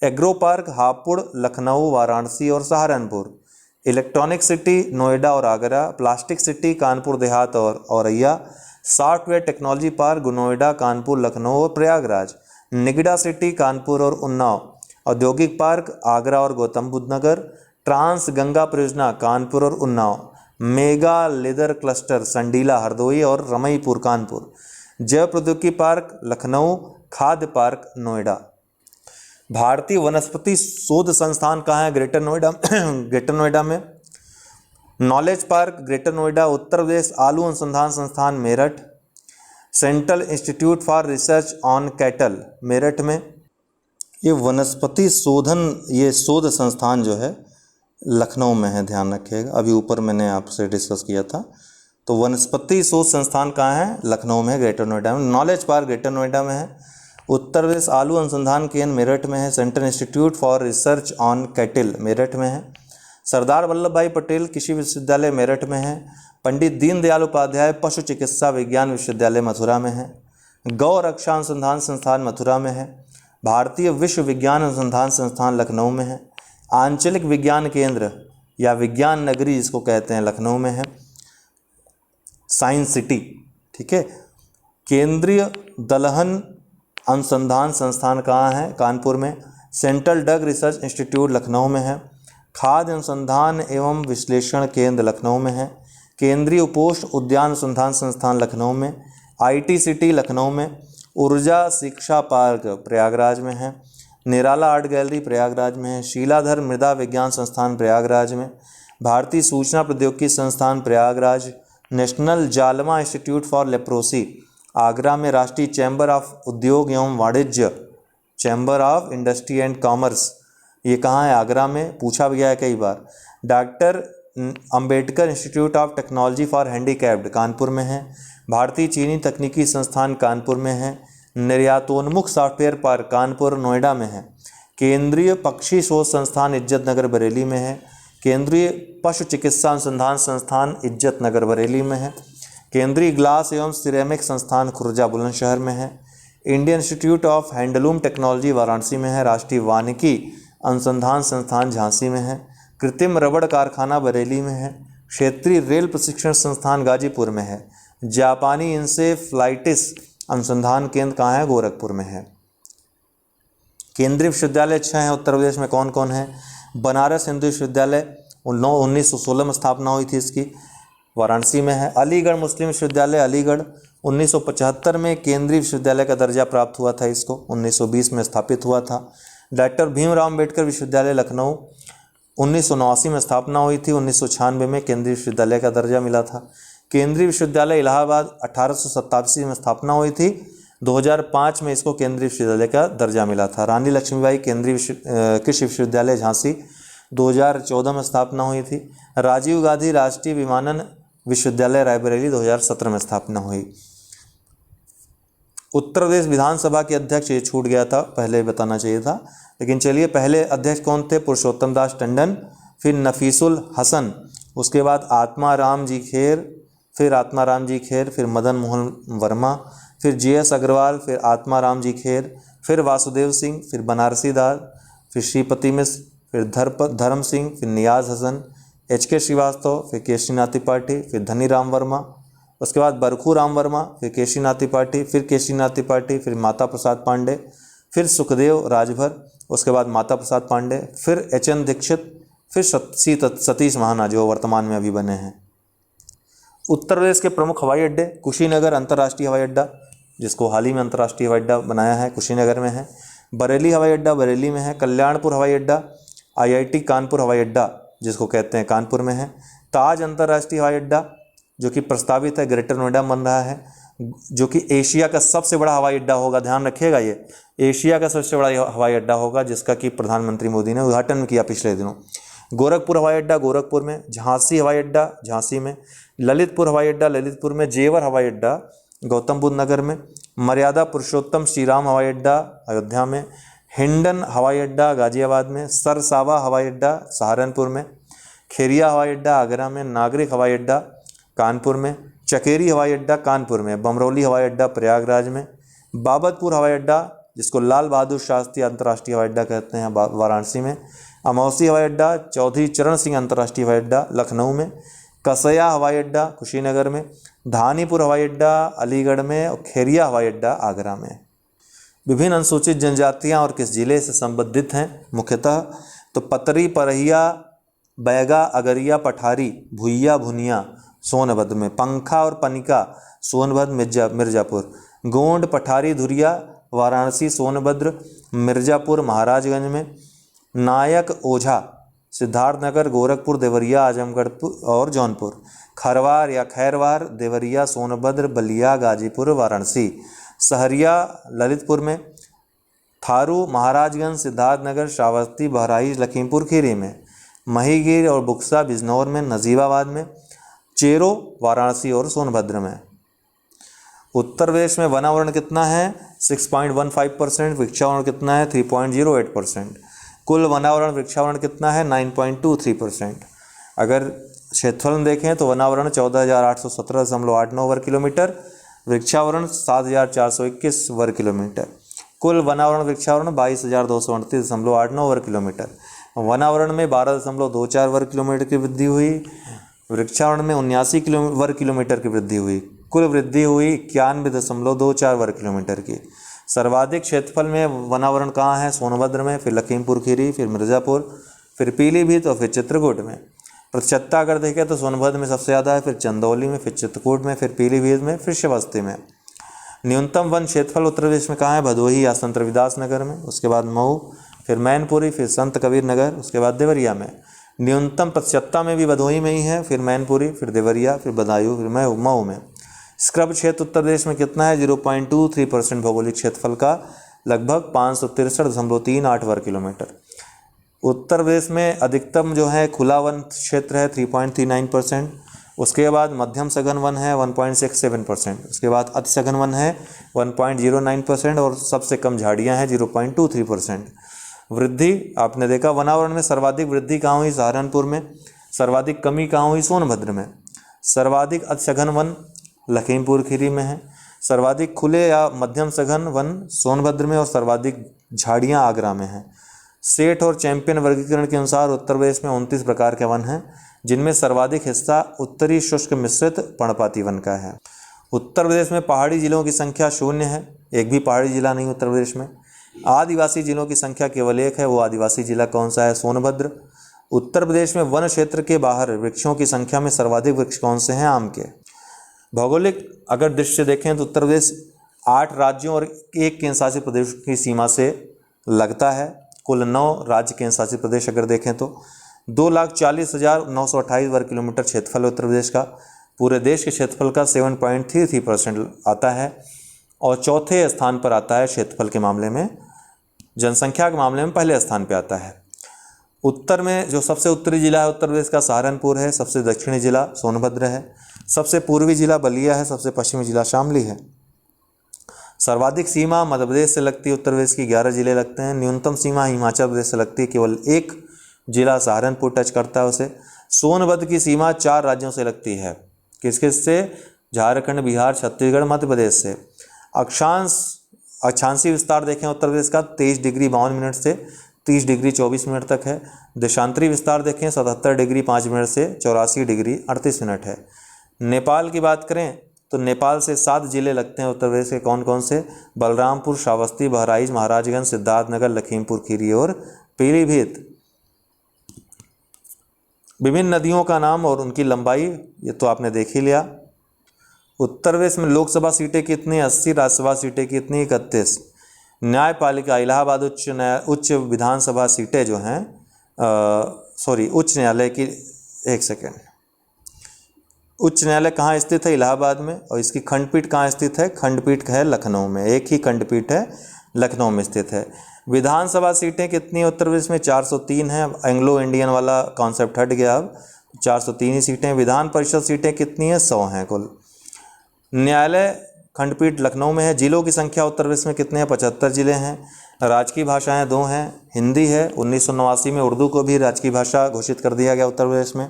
agro park Hapur, Lucknow, Varanasi और सहारनपुर, इलेक्ट्रॉनिक सिटी नोएडा और आगरा, प्लास्टिक सिटी कानपुर देहात और Auraiya, software technology park Noida, Kanpur, Lucknow और प्रयागराज, निगड़ा सिटी कानपुर और उन्नाव, औद्योगिक पार्क आगरा और गौतम बुद्ध नगर, ट्रांस गंगा परियोजना कानपुर और Unnao, mega leather cluster Sandila Hardoi और रमईपुर कानपुर, जैव प्रौद्योगिकी पार्क लखनऊ, खाद्य पार्क नोएडा। भारतीय वनस्पति शोध संस्थान कहाँ है? ग्रेटर नोएडा ग्रेटर नोएडा में। Knowledge park greater Noida. Uttar Pradesh आलू अनुसंधान संस्थान Meerut. Central institute for research on cattle Meerut में। ये वनस्पति शोध संस्थान जो है लखनऊ में है, ध्यान रखिएगा। अभी ऊपर मैंने आपसे डिस्कस किया था। तो वनस्पति शोध संस्थान कहाँ है? लखनऊ में, ग्रेटर नोएडा में। नॉलेज पार्क ग्रेटर नोएडा में है। उत्तर प्रदेश आलू अनुसंधान केंद्र मेरठ में है। Central institute for research on कैटिल Meerut में है। सरदार वल्लभ भाई पटेल कृषि विश्वविद्यालय मेरठ में है। पंडित दीनदयाल उपाध्याय पशु चिकित्सा विज्ञान विश्वविद्यालय मथुरा में है। गौ रक्षा अनुसंधान संस्थान मथुरा में है। भारतीय विश्व विज्ञान अनुसंधान संस्थान लखनऊ में है। आंचलिक विज्ञान केंद्र या विज्ञान नगरी जिसको कहते हैं लखनऊ में है। साइंस सिटी, ठीक है। केंद्रीय दलहन अनुसंधान संस्थान कहाँ है? कानपुर में। Central drug research institute Lucknow में है। खाद्य अनुसंधान एवं विश्लेषण केंद्र लखनऊ में है। केंद्रीय उपोष्ण उद्यान अनुसंधान संस्थान लखनऊ में। IT सिटी लखनऊ में। ऊर्जा शिक्षा पार्क प्रयागराज में है। निराला आर्ट गैलरी प्रयागराज में है। शीलाधर मृदा विज्ञान संस्थान प्रयागराज में। भारतीय सूचना प्रौद्योगिकी संस्थान Prayagraj. National JALMA institute for leprosy Agra में। राष्ट्रीय चैम्बर ऑफ उद्योग एवं वाणिज्य, chamber of industry and commerce, ये कहाँ है? आगरा में, पूछा गया है कई बार। Doctor Ambedkar institute of technology for handicapped Kanpur में है। भारतीय चीनी तकनीकी संस्थान कानपुर में है। निर्यातोन्मुख सॉफ्टवेयर पार्क कानपुर नोएडा में है। केंद्रीय पक्षी शोध संस्थान इज्जत नगर बरेली में है। केंद्रीय पशु चिकित्सा अनुसंधान संस्थान इज्जत नगर बरेली में है। केंद्रीय ग्लास एवं सिरेमिक संस्थान खुर्जा बुलंदशहर में है। Indian institute of handloom technology Varanasi में है। राष्ट्रीय वानिकी अनुसंधान संस्थान झांसी में है। कृत्रिम रबड़ कारखाना बरेली में है। क्षेत्रीय रेल प्रशिक्षण संस्थान गाजीपुर में है। जापानी इंसेफ्लाइटिस अनुसंधान केंद्र कहाँ है? गोरखपुर में है। केंद्रीय विश्वविद्यालय 6 हैं उत्तर प्रदेश में, कौन कौन है? बनारस हिंदू विश्वविद्यालय 1916 में स्थापना हुई थी इसकी, वाराणसी में है। अलीगढ़ मुस्लिम विश्वविद्यालय अलीगढ़ 1975 में केंद्रीय विश्वविद्यालय का दर्जा प्राप्त हुआ था, इसको 1920 में स्थापित हुआ था। डॉक्टर भीमराव अम्बेडकर विश्वविद्यालय लखनऊ 1989 में स्थापना हुई थी, 1996 में केंद्रीय विश्वविद्यालय का दर्जा मिला था। केंद्रीय विश्वविद्यालय इलाहाबाद 1887 में स्थापना हुई थी, 2005 में इसको केंद्रीय विश्वविद्यालय का दर्जा मिला था। रानी लक्ष्मीबाई केंद्रीय कृषि विश्वविद्यालय झांसी 2014 में स्थापना हुई थी। राजीव गांधी राष्ट्रीय विमानन विश्वविद्यालय रायबरेली 2017 में स्थापना हुई। उत्तर प्रदेश विधानसभा के अध्यक्ष, ये छूट गया था, पहले बताना चाहिए था, लेकिन चलिए, पहले अध्यक्ष कौन थे? पुरुषोत्तम दास टंडन, फिर नफीसुल हसन, उसके बाद आत्माराम जी खेर, फिर मदन मोहन वर्मा, फिर GS अग्रवाल, फिर आत्माराम जी खेर, फिर वासुदेव सिंह, फिर बनारसी दास, फिर श्रीपति मिश्र, फिर धर्म सिंह, फिर नियाज हसन, HK श्रीवास्तव, फिर केशरीनाथ त्रिपाठी, फिर धनी राम वर्मा, उसके बाद बरखू राम वर्मा, फिर केशरीनाथ त्रिपाठी, फिर माता प्रसाद पांडे, फिर सुखदेव राजभर, उसके बाद माता प्रसाद पांडे, फिर HN दीक्षित, फिर सतीश महाना जो वर्तमान में अभी बने हैं। उत्तर प्रदेश के प्रमुख हवाई अड्डे, कुशीनगर अंतर्राष्ट्रीय हवाई अड्डा, जिसको हाल ही में अंतर्राष्ट्रीय हवाई अड्डा बनाया है, कुशीनगर में है। बरेली हवाई अड्डा बरेली में है। कल्याणपुर हवाई अड्डा, IIT कानपुर हवाई अड्डा जिसको कहते हैं, कानपुर में है। ताज अंतर्राष्ट्रीय हवाई अड्डा जो कि प्रस्तावित है, ग्रेटर नोएडा बन रहा है, जो कि एशिया का सबसे बड़ा हवाई अड्डा होगा, ध्यान रखिएगा, ये एशिया का सबसे बड़ा हवाई अड्डा होगा, जिसका कि प्रधानमंत्री मोदी ने उद्घाटन किया पिछले दिनों। गोरखपुर हवाई अड्डा गोरखपुर में, झांसी हवाई अड्डा झांसी में, ललितपुर हवाई अड्डा ललितपुर में, जेवर हवाई अड्डा गौतम बुद्ध नगर में, मर्यादा पुरुषोत्तम श्रीराम हवाई अड्डा अयोध्या में, हिंडन हवाई अड्डा गाजियाबाद में, सरसावा हवाई अड्डा सहारनपुर में, खेरिया हवाई अड्डा आगरा में, नागरिक हवाई अड्डा कानपुर में, चकेरी हवाई अड्डा कानपुर में, बमरौली हवाई अड्डा प्रयागराज में, बाबतपुर हवाई अड्डा जिसको लाल बहादुर शास्त्री अंतर्राष्ट्रीय हवाई अड्डा कहते हैं वाराणसी में, अमौसी हवाई अड्डा, चौधरी चरण सिंह अंतर्राष्ट्रीय हवाई अड्डा लखनऊ में, कसया हवाई अड्डा कुशीनगर में, धानीपुर हवाई अड्डा अलीगढ़ में और खेरिया हवाई अड्डा आगरा में। विभिन्न अनुसूचित जनजातियां और किस जिले से संबंधित हैं मुख्यतः? तो पतरी, परहिया, बैगा, अगरिया, पठारी, भुइया, भुनिया सोनभद्र में, पंखा और पनिका सोनभद्र मिर्जापुर, गोंड, पठारी, धुरिया वाराणसी, सोनभद्र, मिर्जापुर महाराजगंज में, नायक, ओझा सिद्धार्थनगर, गोरखपुर, देवरिया आजमगढ़ और जौनपुर, खरवार या खैरवार देवरिया सोनभद्र, बलिया गाजीपुर वाराणसी, सहरिया ललितपुर में, थारू महाराजगंज सिद्धार्थनगर श्रावस्ती बहराइच लखीमपुर खीरी में, महीगिर और बुक्सा बिजनौर में, नजीबाबाद में, चेरो वाराणसी और सोनभद्र में। उत्तर प्रदेश में वनावरण कितना है? 6.15%। वृक्षावरण कितना है? 3.08%। कुल वनावरण वृक्षावरण कितना है? 9.23%। अगर क्षेत्रफल देखें तो वनावरण 14,817.89 वर्ग किलोमीटर, वृक्षावरण 7,421 वर्ग किलोमीटर। कुल वनावरण वृक्षावरण 22,238.89 वर्ग किलोमीटर। वनावरण में 12.24 वर्ग किलोमीटर की वृद्धि हुई, वृक्षावरण में 79 वर्ग किलोमीटर की वृद्धि हुई। कुल वृद्धि हुई 91.24 वर्ग किलोमीटर की। सर्वाधिक क्षेत्रफल में वनावरण कहाँ है? सोनभद्र में, फिर लखीमपुर खीरी, फिर मिर्ज़ापुर, फिर पीलीभीत और फिर चित्रकूट में। प्रतिशतता अगर देखें तो सोनभद्र में सबसे ज़्यादा है, फिर चंदौली में, फिर चित्रकूट में, फिर पीलीभीत में, फिर श्रावस्ती में। न्यूनतम वन क्षेत्रफल उत्तर प्रदेश में कहाँ है? भदोही या संत रविदास नगर में, उसके बाद मऊ, फिर मैनपुरी, फिर संत कबीर नगर, उसके बाद देवरिया में। न्यूनतम प्रतिशतता में भी भदोही में ही है, फिर मैनपुरी, फिर देवरिया, फिर बदायूं, फिर मऊ में। स्क्रब क्षेत्र उत्तर प्रदेश में कितना है? 0.23% भौगोलिक क्षेत्रफल का, लगभग 563.38 वर्ग किलोमीटर। उत्तर प्रदेश में अधिकतम जो है खुला वन क्षेत्र है 3.39%, उसके बाद मध्यम सघन वन है 1.67%, उसके बाद अति सघन वन है 1.09% और सबसे कम झाड़ियाँ हैं 0.23%। वृद्धि आपने देखा, वनावरण में सर्वाधिक वृद्धि कहाँ हुई? सहारनपुर में। सर्वाधिक कमी कहाँ हुई? सोनभद्र में। सर्वाधिक अति सघन वन लखीमपुर खीरी में है। सर्वाधिक खुले या मध्यम सघन वन सोनभद्र में और सर्वाधिक झाड़ियाँ आगरा में हैं। सेठ और चैंपियन वर्गीकरण के अनुसार उत्तर प्रदेश में 29 प्रकार के वन हैं, जिनमें सर्वाधिक हिस्सा उत्तरी शुष्क मिश्रित पर्णपाती वन का है। उत्तर प्रदेश में पहाड़ी जिलों की संख्या 0 है, एक भी पहाड़ी जिला नहीं उत्तर प्रदेश में। आदिवासी जिलों की संख्या केवल 1 है, वो आदिवासी जिला कौन सा है? सोनभद्र। उत्तर प्रदेश में वन क्षेत्र के बाहर वृक्षों की संख्या में सर्वाधिक वृक्ष कौन से हैं? आम के। भौगोलिक अगर दृश्य देखें तो उत्तर प्रदेश 8 राज्यों और 1 केंद्र शासित प्रदेश की सीमा से लगता है। कुल 9 राज्य केंद्र शासित प्रदेश अगर देखें तो 2,40,928 वर्ग किलोमीटर क्षेत्रफल है उत्तर प्रदेश का। पूरे देश के क्षेत्रफल का 7.33% आता है और चौथे स्थान पर आता है क्षेत्रफल के मामले में। जनसंख्या के मामले में पहले स्थान पर आता है। उत्तर में जो सबसे उत्तरी जिला है उत्तर प्रदेश का सहारनपुर है, सबसे दक्षिणी जिला सोनभद्र है, सबसे पूर्वी जिला बलिया है, सबसे पश्चिमी जिला शामली है। सर्वाधिक सीमा मध्य प्रदेश से लगती है, उत्तर प्रदेश की 11 जिले लगते हैं। न्यूनतम सीमा हिमाचल प्रदेश से लगती है, केवल 1 जिला सहारनपुर टच करता है उसे। सोनभद्र की सीमा 4 राज्यों से लगती है, किस किस से? झारखंड, बिहार, छत्तीसगढ़, मध्य प्रदेश से। अक्षांशीय विस्तार देखें उत्तर प्रदेश का 23 डिग्री 52 मिनट से 30 डिग्री 24 मिनट तक है। देशांतरी विस्तार देखें 77 डिग्री 5 मिनट से 84 डिग्री 38 मिनट है। नेपाल की बात करें तो नेपाल से 7 जिले लगते हैं उत्तर प्रदेश के, कौन कौन से? बलरामपुर, श्रावस्ती, बहराइच, महाराजगंज, सिद्धार्थनगर, लखीमपुर खीरी और पीलीभीत। विभिन्न नदियों का नाम और उनकी लंबाई ये तो आपने देख ही लिया। उत्तर प्रदेश में लोकसभा सीटें कितनी? 80। राज्यसभा सीटें कितनी? 31। न्यायपालिका इलाहाबाद उच्च विधानसभा सीटें जो हैं उच्च न्यायालय की, एक सेकेंड, उच्च न्यायालय कहाँ स्थित है? इलाहाबाद में। और इसकी खंडपीठ कहाँ स्थित है? खंडपीठ है लखनऊ में, एक ही खंडपीठ है लखनऊ में स्थित है। विधानसभा सीटें कितनी है उत्तर प्रदेश में? 403 है। एंग्लो इंडियन वाला कॉन्सेप्ट हट गया, अब 403 ही सीटें। विधान परिषद सीटें कितनी है? 100 हैं कुल। न्यायालय खंडपीठ लखनऊ में है। जिलों की संख्या उत्तर प्रदेश में कितने हैं? 75 जिले हैं। राजकीय भाषाएं 2 हैं, हिंदी है। 1989 में उर्दू को भी राजकीय भाषा घोषित कर दिया गया उत्तर प्रदेश में।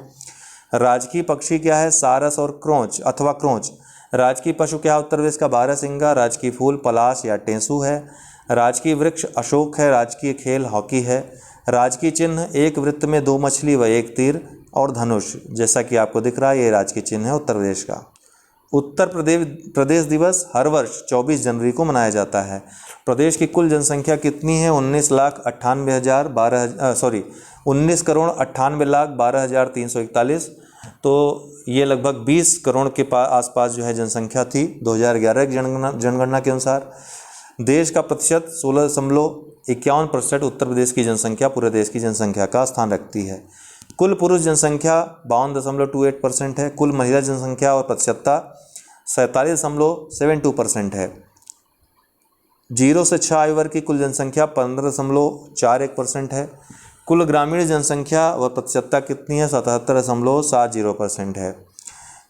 राजकीय पक्षी क्या है? सारस और क्रोंच अथवा क्रोंच। राजकीय पशु क्या है उत्तर प्रदेश का? बारहसिंगा। राजकीय फूल पलाश या टेंसू है। राजकीय वृक्ष अशोक है। राजकीय खेल हॉकी है। राजकीय चिन्ह 1 वृत्त में 2 मछली व 1 तीर और धनुष, जैसा कि आपको दिख रहा है ये राजकीय चिन्ह है उत्तर प्रदेश का। उत्तर प्रदेश दिवस हर वर्ष 24 जनवरी को मनाया जाता है। प्रदेश की कुल जनसंख्या कितनी है? 19,98,12,341। तो ये लगभग 20 करोड़ के आसपास जो है जनसंख्या थी 2011 की जनगणना के अनुसार। देश का प्रतिशत 16.51% उत्तर प्रदेश की जनसंख्या पूरे देश की जनसंख्या का स्थान रखती है। कुल पुरुष जनसंख्या 52.28% है। कुल महिला जनसंख्या और प्रतिशतता 47.72% है। 0 से 6 आयु वर्ग की कुल जनसंख्या 15.41% है। कुल ग्रामीण जनसंख्या व प्रतिशतता कितनी है? 77.70% है।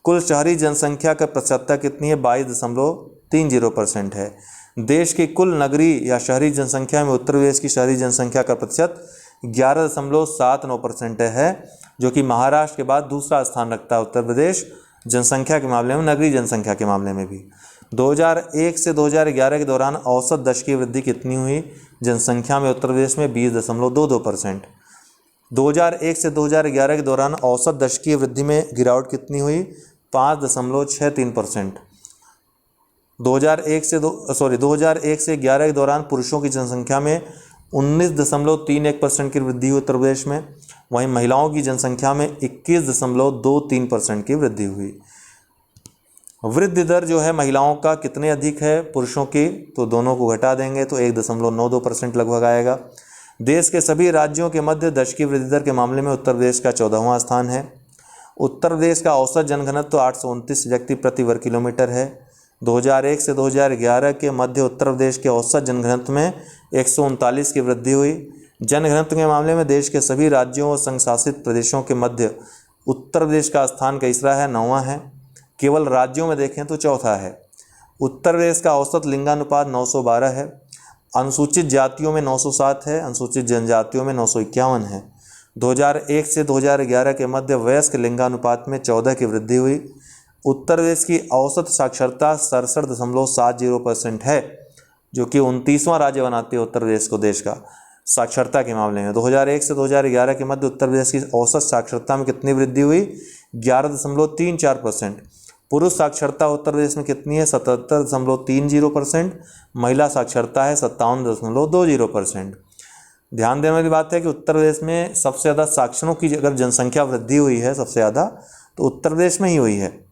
कुल शहरी जनसंख्या का प्रतिशतता कितनी है? 22.30% है। देश की कुल नगरीय या शहरी जनसंख्या में उत्तर प्रदेश की शहरी जनसंख्या का प्रतिशत 11.79% है, जो कि महाराष्ट्र के बाद दूसरा स्थान रखता है उत्तर प्रदेश जनसंख्या के मामले में, नगरीय जनसंख्या के मामले में भी। 2001 से 2011 के दौरान औसत दशकीय वृद्धि कितनी हुई जनसंख्या में उत्तर प्रदेश में? 20.22%। 2001 से 2011 के दौरान औसत दशकीय वृद्धि में गिरावट कितनी हुई? 5.63%। 2001 से 11 के दौरान पुरुषों की जनसंख्या में 19.31% की वृद्धि हुई उत्तर प्रदेश में। वहीं महिलाओं की जनसंख्या में 21.23% की वृद्धि हुई। वृद्धि दर जो है महिलाओं का कितने अधिक है पुरुषों की? तो दोनों को घटा देंगे तो 1.92% लगभग आएगा। देश के सभी राज्यों के मध्य दशकीय वृद्धि दर के मामले में उत्तर प्रदेश का 14वां स्थान है। उत्तर प्रदेश का औसत जनघनत्व 829 व्यक्ति प्रति वर्ग किलोमीटर है। 2001 से 2011 के मध्य उत्तर प्रदेश के औसत जनघनत्व में 139 की वृद्धि हुई। जनघनत्व के मामले में देश के सभी राज्यों और संघ शासित प्रदेशों के मध्य उत्तर प्रदेश का स्थान तीसरा है, 9वां है। केवल राज्यों में देखें तो चौथा है। उत्तर प्रदेश का औसत लिंगानुपात 912 है। अनुसूचित जातियों में 907 है, अनुसूचित जनजातियों में 951 है। 2001 से 2011 के मध्य वयस्क लिंगानुपात में 14 की वृद्धि हुई। उत्तर प्रदेश की औसत साक्षरता 67.70% है, जो कि 29वां राज्य बनाती है उत्तर प्रदेश को देश का साक्षरता के मामले में। 2001 से 2011 के मध्य उत्तर प्रदेश की औसत साक्षरता में कितनी वृद्धि हुई? 11.34%। पुरुष साक्षरता उत्तर प्रदेश में कितनी है? 77.30%। महिला साक्षरता है 57.20%। ध्यान देने वाली बात है कि उत्तर प्रदेश में सबसे ज़्यादा साक्षरों की अगर जनसंख्या वृद्धि हुई है सबसे ज़्यादा तो उत्तर प्रदेश में ही हुई है।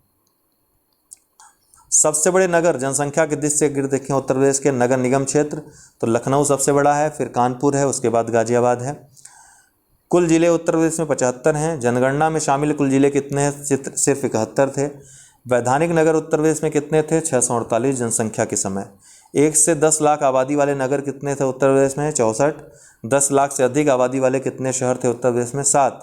सबसे बड़े नगर जनसंख्या की दृष्टि से अगर देखें उत्तर प्रदेश के नगर निगम क्षेत्र, तो लखनऊ सबसे बड़ा है, फिर कानपुर है, उसके बाद गाजियाबाद है। कुल जिले उत्तर प्रदेश में 75 हैं। जनगणना में शामिल कुल जिले कितने हैं? सिर्फ 71 थे। वैधानिक नगर उत्तर प्रदेश में कितने थे? 648 जनसंख्या के समय। 1 से 10 लाख आबादी वाले नगर कितने थे उत्तर प्रदेश में? 64। 10 लाख से अधिक आबादी वाले कितने शहर थे उत्तर प्रदेश में? 7।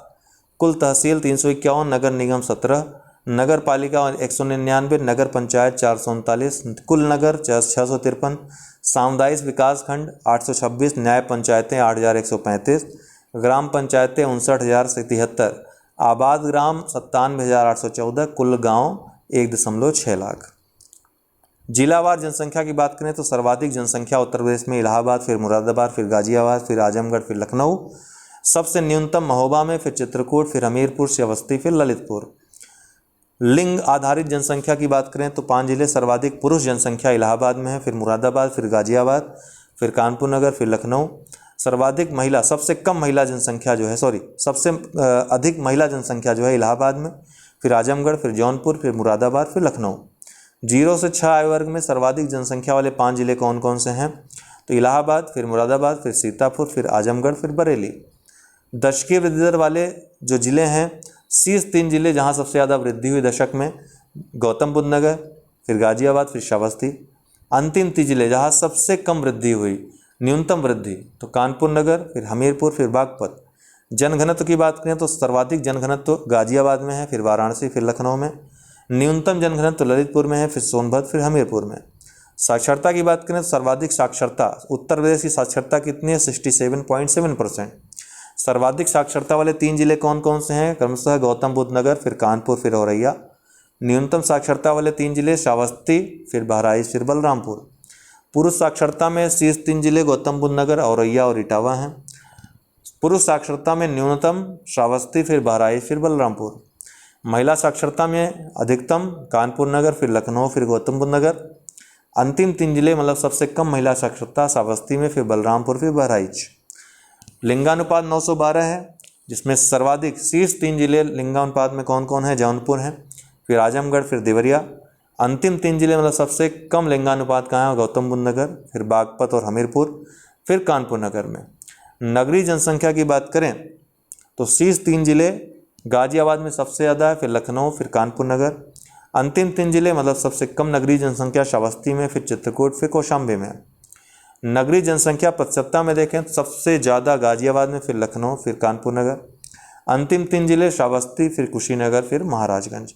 कुल तहसील 351, नगर निगम 17, नगर पालिका 199, नगर पंचायत 439, कुल नगर 653, सामुदायिक विकास खंड 826, न्याय पंचायतें 8135, ग्राम पंचायतें 59,073, आबाद ग्राम 97,814, कुल गांव 1.6 लाख। जिलावार जनसंख्या की बात करें तो सर्वाधिक जनसंख्या उत्तर प्रदेश में इलाहाबाद, फिर मुरादाबाद, फिर गाजियाबाद, फिर आजमगढ़, फिर लखनऊ। सबसे न्यूनतम महोबा में, फिर चित्रकूट, फिर हमीरपुर, श्रावस्ती, फिर ललितपुर। लिंग आधारित जनसंख्या की बात करें तो 5 जिले सर्वाधिक पुरुष जनसंख्या इलाहाबाद में है, फिर मुरादाबाद, फिर गाजियाबाद, फिर कानपुर नगर, फिर लखनऊ। सर्वाधिक महिला, सबसे कम महिला जनसंख्या जो है सबसे अधिक महिला जनसंख्या जो है इलाहाबाद में, फिर आजमगढ़, फिर जौनपुर, फिर मुरादाबाद, फिर लखनऊ। 0 से 6 आयु वर्ग में सर्वाधिक जनसंख्या वाले 5 जिले कौन कौन से हैं? तो इलाहाबाद, फिर मुरादाबाद, फिर सीतापुर, फिर आजमगढ़, फिर बरेली। दशकीय वृद्धि दर वाले जो जिले हैं, शीर्ष 3 जिले जहां सबसे ज़्यादा वृद्धि हुई दशक में, गौतम बुद्ध नगर, फिर गाजियाबाद, फिर श्रावस्ती। अंतिम 3 जिले जहां सबसे कम वृद्धि हुई, न्यूनतम वृद्धि, तो कानपुर नगर, फिर हमीरपुर, फिर बागपत। जनघनत्व की बात करें तो सर्वाधिक जनघनत्व गाजियाबाद में है, फिर वाराणसी, फिर लखनऊ में। न्यूनतम जनघनत्व ललितपुर में है, फिर सोनभद्र, फिर हमीरपुर में। साक्षरता की बात करें तो सर्वाधिक साक्षरता उत्तर प्रदेश की साक्षरता कितनी है? 67.7%। सर्वाधिक साक्षरता वाले 3 जिले कौन कौन से हैं? क्रमशः गौतम बुद्ध नगर, फिर कानपुर, फिर औरैया। न्यूनतम साक्षरता वाले 3 जिले श्रावस्ती, फिर बहराइच, फिर बलरामपुर। पुरुष साक्षरता में शीर्ष 3 जिले गौतम बुद्ध नगर, औरैया और इटावा हैं। पुरुष साक्षरता में न्यूनतम श्रावस्ती, फिर बहराइच, फिर बलरामपुर। महिला साक्षरता में अधिकतम कानपुर नगर, फिर लखनऊ, फिर गौतम बुद्ध नगर। अंतिम 3 जिले मतलब सबसे कम महिला साक्षरता श्रावस्ती में, फिर बलरामपुर, फिर बहराइच। लिंगानुपात 912 है, जिसमें सर्वाधिक शीर्ष 3 जिले लिंगानुपात में कौन कौन है? जौनपुर है, फिर आजमगढ़, फिर देवरिया। अंतिम 3 जिले मतलब सबसे कम लिंगानुपात कहाँ है? गौतम बुद्ध नगर, फिर बागपत और हमीरपुर, फिर कानपुर नगर में। नगरीय जनसंख्या की बात करें तो शीर्ष 3 जिले गाजियाबाद में सबसे ज़्यादा है, फिर लखनऊ, फिर कानपुर नगर। अंतिम 3 जिले मतलब सबसे कम नगरीय जनसंख्या श्रावस्ती में, फिर चित्रकूट, फिर कौशाम्बी में। नगरीय जनसंख्या प्रतिशतता में देखें तो सबसे ज़्यादा गाजियाबाद में, फिर लखनऊ, फिर कानपुर नगर। अंतिम 3 जिले श्रावस्ती, फिर कुशीनगर, फिर महाराजगंज।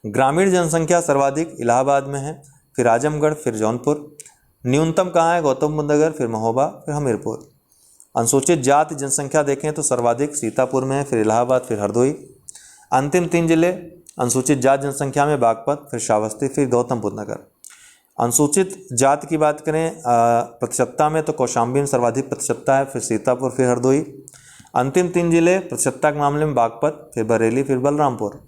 ग्रामीण जनसंख्या सर्वाधिक इलाहाबाद में है, फिर आजमगढ़, फिर जौनपुर। न्यूनतम कहाँ है? गौतम बुद्ध नगर, फिर महोबा, फिर हमीरपुर। अनुसूचित जाति जनसंख्या देखें तो सर्वाधिक सीतापुर में है, फिर इलाहाबाद, फिर हरदोई। अंतिम 3 जिले अनुसूचित जाति जनसंख्या में बागपत, फिर श्रावस्ती, फिर गौतम बुद्ध नगर। अनुसूचित जाति की बात करें प्रतिशतता में तो कौशाम्बी में सर्वाधिक प्रतिशतता है, फिर सीतापुर, फिर हरदोई। अंतिम 3 जिले प्रतिशतता के मामले में बागपत, फिर बरेली, फिर बलरामपुर।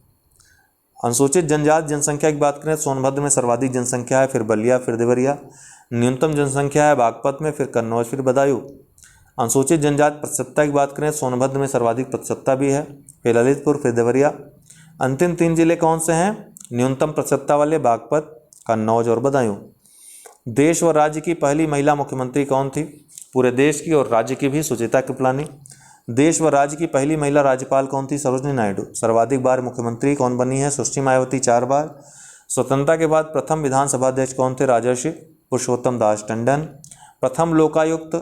अनुसूचित जनजाति जनसंख्या की बात करें सोनभद्र में सर्वाधिक जनसंख्या है, फिर बलिया, फिर देवरिया। न्यूनतम जनसंख्या है बागपत में, फिर कन्नौज, फिर बदायूं। अनुसूचित जनजाति प्रतिशतता की बात करें सोनभद्र में सर्वाधिक प्रतिशतता भी है, फिर ललितपुर, फिर देवरिया। अंतिम 3 जिले कौन से हैं? न्यूनतम प्रतिशतता वाले बागपत, कन्नौज और बदायूं। देश व राज्य की पहली महिला मुख्यमंत्री कौन थी? पूरे देश की और राज्य की भी सुचेता कृपलानी। देश व राज्य की पहली महिला राज्यपाल कौन थी? सरोजिनी नायडू। सर्वाधिक बार मुख्यमंत्री कौन बनी है? सुश्री मायावती 4 बार। स्वतंत्रता के बाद प्रथम विधानसभा अध्यक्ष कौन थे? राजर्षि पुरुषोत्तम दास टंडन। प्रथम लोकायुक्त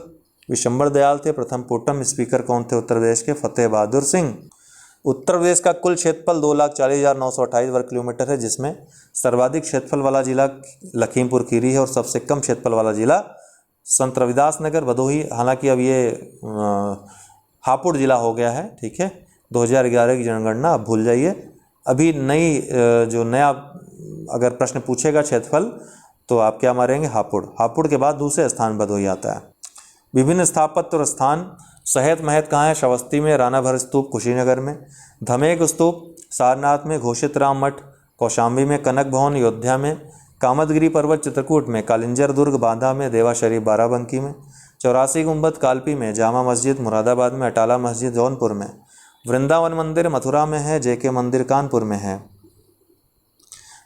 विशंबर दयाल थे। प्रथम प्रोटेम स्पीकर कौन थे उत्तर प्रदेश के? फतेह बहादुर सिंह। उत्तर प्रदेश का कुल क्षेत्रफल 2,40,928 वर्ग किलोमीटर है, जिसमें सर्वाधिक क्षेत्रफल वाला जिला लखीमपुर खीरी है और सबसे कम क्षेत्रफल वाला जिला संत रविदास नगर भदोही। हालांकि अब ये हापुड़ जिला हो गया है, ठीक है। 2011 की जनगणना अब भूल जाइए, अभी नई जो नया अगर प्रश्न पूछेगा क्षेत्रफल तो आप क्या मारेंगे, हापुड़। हापुड़ के बाद दूसरे स्थान भदोही आता है। विभिन्न स्थापत्य और स्थान, सहेत महत कहाँ है, श्रावस्ती में। रानाभर स्तूप कुशीनगर में। धमेक स्तूप सारनाथ में। घोषित राम मठ कौशाम्बी में। कनक भवन अयोध्या में। कामदगिरी पर्वत चित्रकूट में। कालिंजर दुर्ग बांदा में। देवा शरीफ बाराबंकी में। 84 गुंबद कालपी में। जामा मस्जिद मुरादाबाद में। अटाला मस्जिद जौनपुर में। वृंदावन मंदिर मथुरा में है। जेके मंदिर कानपुर में है।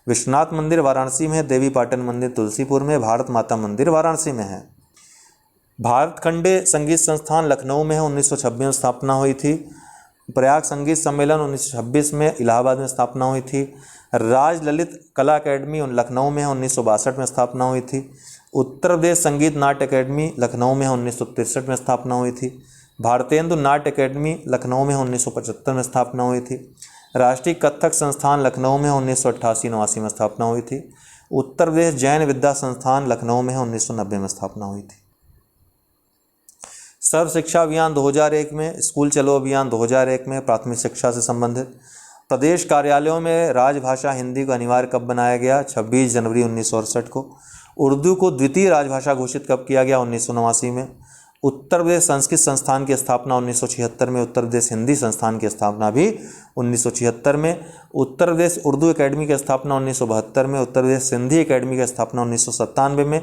विश्वनाथ मंदिर वाराणसी में है। देवी पाटन मंदिर तुलसीपुर में। भारत माता मंदिर वाराणसी में है। भारत खंडे संगीत संस्थान लखनऊ में है, 1926 में स्थापना हुई थी। प्रयाग संगीत सम्मेलन 1926 में इलाहाबाद में स्थापना हुई थी। राज ललित कला अकेडमी लखनऊ में है, 1962 में स्थापना हुई थी। उत्तर प्रदेश संगीत नाट्य अकेडमी लखनऊ में 1963 में स्थापना हुई थी। भारतेंदु नाट्य अकेडमी लखनऊ में 1975 में स्थापना हुई थी। राष्ट्रीय कथक संस्थान लखनऊ में 1988-89 में स्थापना हुई थी। उत्तर प्रदेश जैन विद्या संस्थान लखनऊ में 1990 में स्थापना हुई थी। सर्व शिक्षा अभियान 2001 में। स्कूल चलो अभियान 2001 में प्राथमिक शिक्षा से संबंधित। प्रदेश कार्यालयों में राजभाषा हिंदी को अनिवार्य कब बनाया गया, 26 जनवरी 1968 को। उर्दू को द्वितीय राजभाषा घोषित कब किया गया, 1989 में। उत्तर प्रदेश संस्कृत संस्थान की स्थापना 1976 में। उत्तर प्रदेश हिंदी संस्थान की स्थापना भी 1976 में। उत्तर प्रदेश उर्दू एकेडमी की स्थापना 1972 में। उत्तर प्रदेश सिंधी एकेडमी की स्थापना 1997 में।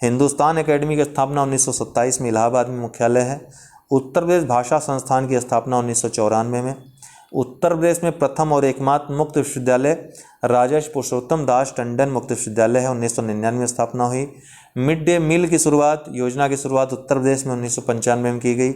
हिंदुस्तान एकेडमी की स्थापना 1927 में, इलाहाबाद में मुख्यालय है। उत्तर प्रदेश भाषा संस्थान की स्थापना 1994 में। उत्तर प्रदेश में प्रथम और एकमात्र मुक्त विश्वविद्यालय राजेश पुरुषोत्तम दास टंडन मुक्त विश्वविद्यालय है, 1999 में स्थापना हुई। मिड डे मील की शुरुआत, योजना की शुरुआत उत्तर प्रदेश में 1995 में की गई।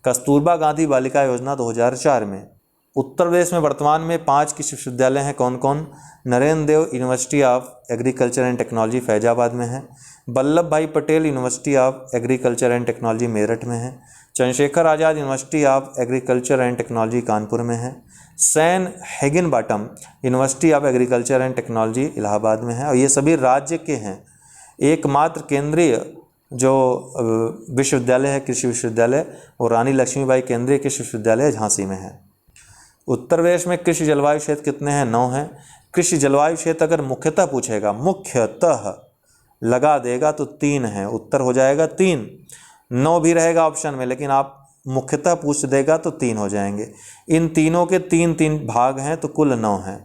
कस्तूरबा गांधी बालिका योजना 2004 में। उत्तर प्रदेश में वर्तमान में 5 कृषि विश्वविद्यालय हैं, कौन कौन। Narendra Dev university of agriculture and technology Faizabad में है। Vallabh Bhai Patel university of agriculture and technology Meerut में है। Chandrashekhar Azad university of agriculture and technology Kanpur में है। Sam Higginbottom university of agriculture and technology Allahabad में है। और ये सभी राज्य के हैं। एकमात्र केंद्रीय जो विश्वविद्यालय है कृषि विश्वविद्यालय, वो रानी लक्ष्मीबाई केंद्रीय कृषि विश्वविद्यालय झांसी में है। उत्तर प्रदेश में कृषि जलवायु क्षेत्र कितने हैं, 9 हैं। कृषि जलवायु क्षेत्र अगर मुख्यतः पूछेगा, मुख्यतः लगा देगा तो 3 है, उत्तर हो जाएगा 3। 9 भी रहेगा ऑप्शन में, लेकिन आप मुख्यतः पूछ देगा तो 3 हो जाएंगे। इन तीनों के 3-3 भाग हैं तो कुल 9 हैं।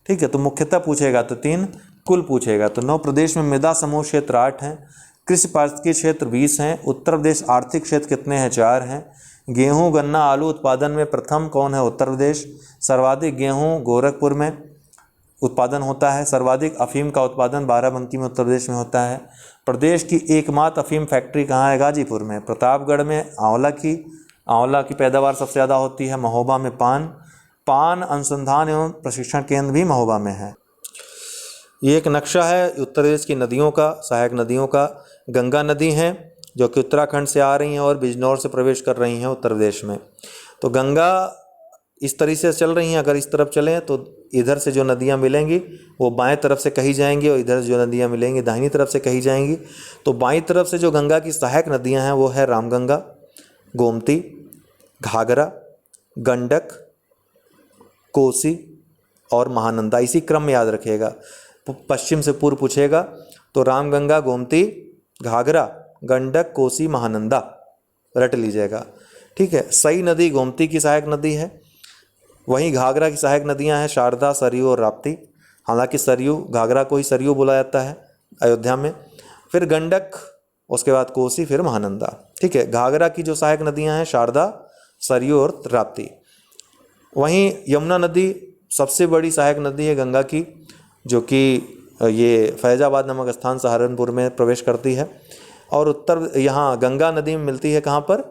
ठीक है, तो मुख्यतः पूछेगा तो 3, कुल पूछेगा तो 9। प्रदेश में मृदा समूह क्षेत्र 8 हैं। कृषि पारिस्थितिकी क्षेत्र 20 हैं। उत्तर प्रदेश आर्थिक क्षेत्र कितने हैं, 4 हैं। गेहूं गन्ना आलू उत्पादन में प्रथम कौन है, उत्तर प्रदेश। सर्वाधिक गेहूं गोरखपुर में उत्पादन होता है। सर्वाधिक अफीम का उत्पादन बाराबंकी में उत्तर प्रदेश में होता है। प्रदेश की एकमात्र अफीम फैक्ट्री कहाँ है, गाजीपुर में। प्रतापगढ़ में आंवला की पैदावार सबसे ज़्यादा होती है। महोबा में पान अनुसंधान एवं प्रशिक्षण केंद्र भी महोबा में है। ये एक नक्शा है उत्तर प्रदेश की नदियों का, सहायक नदियों का। गंगा नदी है जो कि उत्तराखंड से आ रही हैं और बिजनौर से प्रवेश कर रही हैं उत्तर प्रदेश में। तो गंगा इस तरीके से चल रही हैं। अगर इस तरफ चलें तो इधर से जो नदियां मिलेंगी वो बाएं तरफ से कही जाएंगी और इधर जो नदियां मिलेंगी दाहिनी तरफ से कही जाएंगी। तो बाईं तरफ से जो गंगा की सहायक नदियां हैं वो है रामगंगा, गोमती, घाघरा, गंडक, कोसी और महानंदा। इसी क्रम में याद रखिएगा, पश्चिम से पूर्व पूछेगा तो रामगंगा, गोमती, घाघरा, गंडक, कोसी, महानंदा रट लीजिएगा। ठीक है, सई नदी गोमती की सहायक नदी है। वहीं घाघरा की सहायक नदियां हैं शारदा, सरयू और राप्ती। हालांकि सरयू, घाघरा को ही सरयू बोला जाता है अयोध्या में। फिर गंडक, उसके बाद कोसी, फिर महानंदा। ठीक है, घाघरा की जो सहायक नदियां हैं शारदा, सरयू और राप्ती। वहीं यमुना नदी सबसे बड़ी सहायक नदी है गंगा की, जो कि ये फैजाबाद नामक स्थान सहारनपुर में प्रवेश करती है। और यहाँ गंगा नदी में मिलती है कहाँ पर,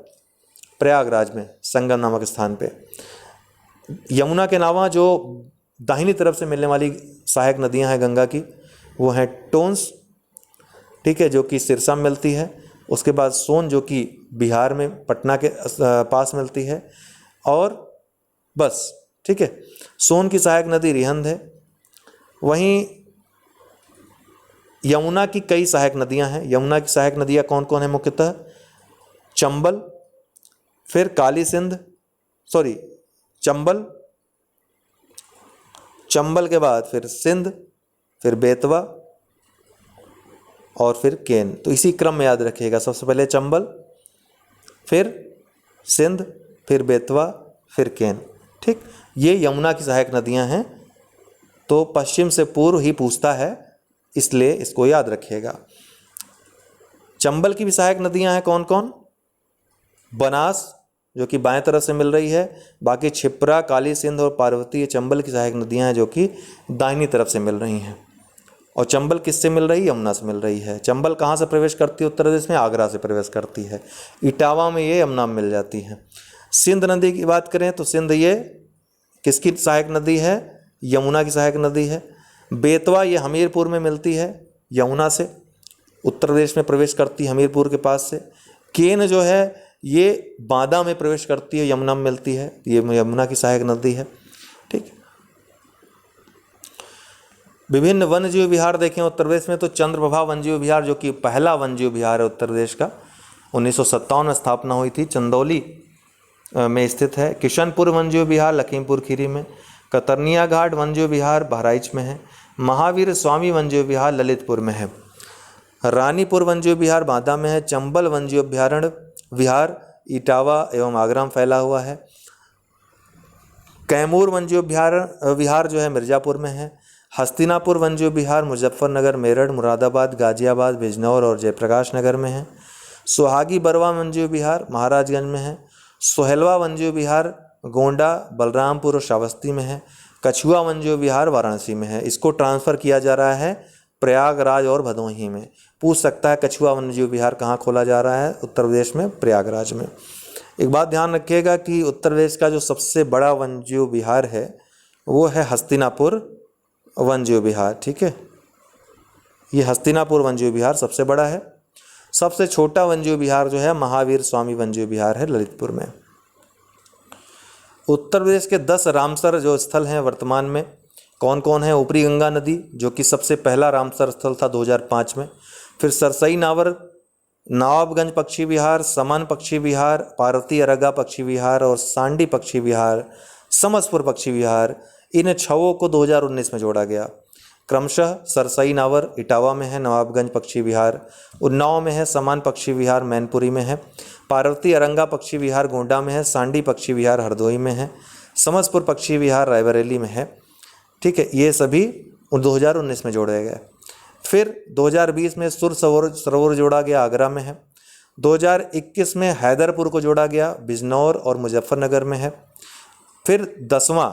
प्रयागराज में संगम नामक स्थान पे। यमुना के अलावा जो दाहिनी तरफ से मिलने वाली सहायक नदियां हैं गंगा की, वो हैं टोंस, ठीक है, जो कि सिरसा में मिलती है। उसके बाद सोन, जो कि बिहार में पटना के पास मिलती है। और बस, ठीक है, सोन की सहायक नदी रिहंद है। वहीं यमुना की कई सहायक नदियां हैं। यमुना की सहायक नदियां कौन कौन है मुख्यतः, चंबल, फिर काली सिंध, चंबल के बाद फिर सिंध, फिर बेतवा और फिर केन। तो इसी क्रम में याद रखिएगा, सबसे पहले चंबल, फिर सिंध, फिर बेतवा, फिर केन। ठीक, ये यमुना की सहायक नदियां हैं। तो पश्चिम से पूर्व ही पूछता है, इसलिए इसको याद रखिएगा। चंबल की भी सहायक नदियां हैं कौन कौन? बनास जो कि बाएं तरफ से मिल रही है, बाकी क्षिप्रा, काली सिंध और पार्वती ये चंबल की सहायक नदियां हैं जो कि दाहिनी तरफ से मिल रही हैं। और चंबल किससे मिल रही है? यमुना से मिल रही है। चंबल कहाँ से प्रवेश करती है उत्तर प्रदेश में? आगरा से प्रवेश करती है। इटावा में ये यमुना में मिल जाती है। सिंध नदी की बात करें तो सिंध ये किसकी सहायक नदी है? यमुना की सहायक नदी है। बेतवा ये हमीरपुर में मिलती है, यमुना से उत्तर प्रदेश में प्रवेश करती है, हमीरपुर के पास से। केन जो है ये बांदा में प्रवेश करती है, यमुना में मिलती है, ये यमुना की सहायक नदी है। ठीक, विभिन्न वन्यजीव विहार देखें उत्तर प्रदेश में तो चंद्रप्रभा वन्यजीव विहार जो कि पहला वन्यजीव विहार है उत्तर प्रदेश का, 1957 में स्थापना हुई थी, चंदौली में स्थित है। किशनपुर वन्यजीव विहार लखीमपुर खीरी में। कतरनिया घाट वन्यजीव विहार बहराइच में है। महावीर स्वामी वन्यजीव विहार ललितपुर में है। रानीपुर वन्यजीव विहार बांदा में है। चंबल वन्यजीव अभ्यारण्य विहार इटावा एवं आगरा में फैला हुआ है। कैमूर वन्यजीव विहार जो है मिर्ज़ापुर में है। हस्तिनापुर वन्यजीव विहार मुजफ्फरनगर, मेरठ, मुरादाबाद, गाजियाबाद, बिजनौर और जयप्रकाश नगर में है। सुहागी बरवा वन्यजीव विहार महाराजगंज में है। सोहेलवा वन्यजीव विहार गोंडा, बलरामपुर और श्रावस्ती में है। कछुआ वन्यजीव विहार वाराणसी में है। इसको ट्रांसफ़र किया जा रहा है प्रयागराज और भदोही में। पूछ सकता है कछुआ वन्यजीव विहार कहाँ खोला जा रहा है? उत्तर प्रदेश में प्रयागराज में। एक बात ध्यान रखिएगा कि उत्तर प्रदेश का जो सबसे बड़ा वन्यजीव विहार है वो है हस्तिनापुर वन्यजीव विहार। ठीक है, ये हस्तिनापुर वन्यजीव विहार सबसे बड़ा है। सबसे छोटा वन्यजीव विहार जो है महावीर स्वामी वन्यजीव विहार है ललितपुर में। उत्तर प्रदेश के 10 रामसर जो स्थल हैं वर्तमान में कौन कौन है? ऊपरी गंगा नदी जो कि सबसे पहला रामसर स्थल था 2005 में। फिर सरसई नावर, नवाबगंज पक्षी विहार, समन पक्षी विहार, पार्वती अरगा पक्षी विहार और सांडी पक्षी विहार, समसपुर पक्षी विहार, इन 6 को 2019 में जोड़ा गया। क्रमशः सरसई नावर इटावा में है, नवाबगंज पक्षी विहार उन्नाव में है, समान पक्षी विहार मैनपुरी में है, पार्वती अरंगा पक्षी विहार गोंडा में है, सांडी पक्षी विहार हरदोई में है, समसपुर पक्षी विहार रायबरेली में है। ठीक है, ये सभी 2019 में जोड़े गए। फिर 2020 में सुर सरोवर जोड़ा गया, आगरा में है। 2021 में हैदरपुर को जोड़ा गया, बिजनौर और मुजफ्फरनगर में है। फिर 10वां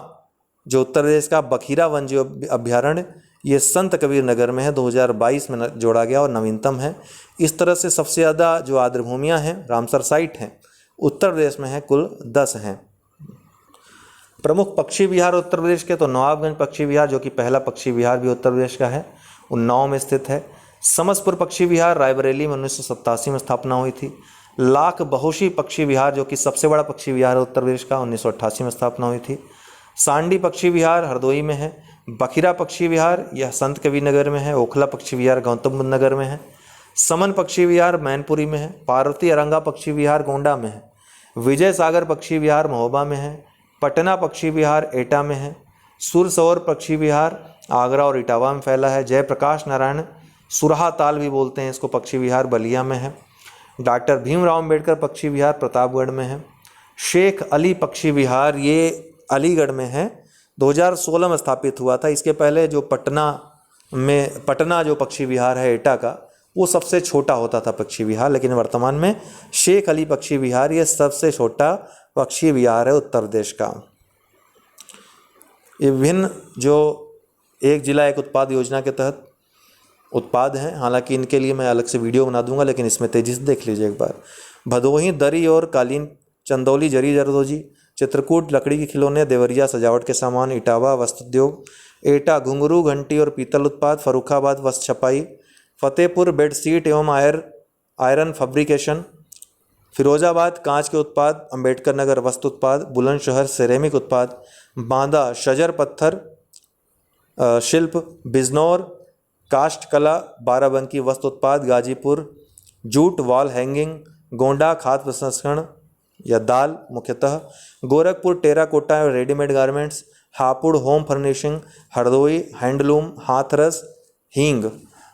जो उत्तर प्रदेश का बखीरा वन्यजीव अभ्यारण्य ये संत कबीर नगर में है, 2022 में जोड़ा गया और नवीनतम है। इस तरह से सबसे ज़्यादा जो आर्द्रभूमियाँ हैं रामसर साइट हैं उत्तर प्रदेश में है, कुल 10 हैं। प्रमुख पक्षी विहार उत्तर प्रदेश के तो नवाबगंज पक्षी विहार जो कि पहला पक्षी विहार भी उत्तर प्रदेश का है, उन्नाव में स्थित है। समसपुर पक्षी विहार रायबरेली में 1987 में स्थापना हुई थी। लाख बहुशी पक्षी विहार जो कि सबसे बड़ा पक्षी विहार है उत्तर प्रदेश का, 1988 में स्थापना हुई थी। सांडी पक्षी विहार हरदोई में है। बखीरा पक्षी विहार यह संत कबीर नगर में है। ओखला पक्षी विहार गौतम बुद्ध नगर में है। समन पक्षी विहार मैनपुरी में है। पार्वती अरंगा पक्षी विहार गोंडा में है। विजय सागर पक्षी विहार महोबा में है। पटना पक्षी विहार एटा में है। सुरसौर पक्षी विहार आगरा और इटावा में फैला है। जयप्रकाश नारायण सुरहा ताल भी बोलते हैं इसको, पक्षी विहार बलिया में है। डॉक्टर भीमराव अंबेडकर पक्षी विहार प्रतापगढ़ में है। शेख अली पक्षी विहार ये अलीगढ़ में है, 2016 में स्थापित हुआ था। इसके पहले जो पटना जो पक्षी विहार है एटा का, वो सबसे छोटा होता था पक्षी विहार, लेकिन वर्तमान में शेख अली पक्षी विहार ये सबसे छोटा पक्षी विहार है उत्तर प्रदेश का। ये विभिन्न जो एक जिला एक उत्पाद योजना के तहत उत्पाद हैं, हालांकि इनके लिए मैं अलग से वीडियो बना दूंगा, लेकिन इसमें तेजी से देख लीजिए एक बार। भदोही दरी और कालीन, चंदौली जरी जरदोजी, चित्रकूट लकड़ी के खिलौने, देवरिया सजावट के सामान, इटावा वस्त्र उद्योग, एटा घुंघरू घंटी और पीतल उत्पाद, फर्रुखाबाद वस्त्र छपाई, फतेहपुर बेडशीट एवं आयरन फैब्रिकेशन, फिरोजाबाद कांच के उत्पाद, अंबेडकर नगर वस्त्र उत्पाद, बुलंदशहर सिरेमिक उत्पाद, बांदा शजर पत्थर शिल्प, बिजनौर काष्ठ कला, बाराबंकी वस्त्र उत्पाद, Ghazipur jute wall hanging, Gonda खाद्य प्रसंस्करण या दाल मुख्यतः, गोरखपुर टेराकोटा और readymade garments, Hapur home furnishing, Hardoi handloom Hathras हींग,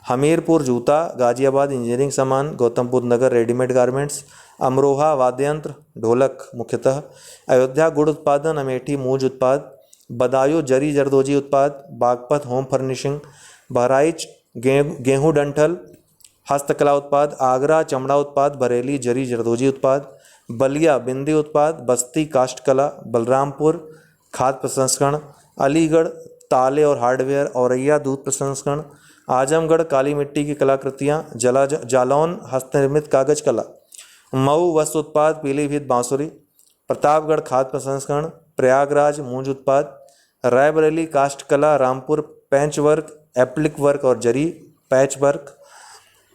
हमीरपुर जूता, गाजियाबाद इंजीनियरिंग सामान, गौतम बुद्ध नगर रेडीमेड गारमेंट्स, अमरोहा वाद्य यंत्र ढोलक मुख्यतः, अयोध्या गुड़ उत्पादन, अमेठी मूज उत्पाद, बदायूं जरी जरदोजी उत्पाद, बागपत होम फर्निशिंग, बहराइच गेहूं डंठल हस्तकला उत्पाद, आगरा चमड़ा उत्पाद, बरेली जरी जरदोजी उत्पाद, बलिया बिंदी उत्पाद, बस्ती काष्ठकला, बलरामपुर खाद्य प्रसंस्करण, अलीगढ़ ताले और हार्डवेयर, औरैया दूध प्रसंस्करण, आजमगढ़ काली मिट्टी की कलाकृतियाँ, जालौन हस्तनिर्मित कागज कला, मऊ वस्त्र उत्पाद, पीलीभीत बांसुरी, प्रतापगढ़ खाद्य प्रसंस्करण, प्रयागराज मूंज उत्पाद, रायबरेली काष्ठकला, रामपुर पैंच वर्क एप्लिक वर्क और जरी पैच वर्क,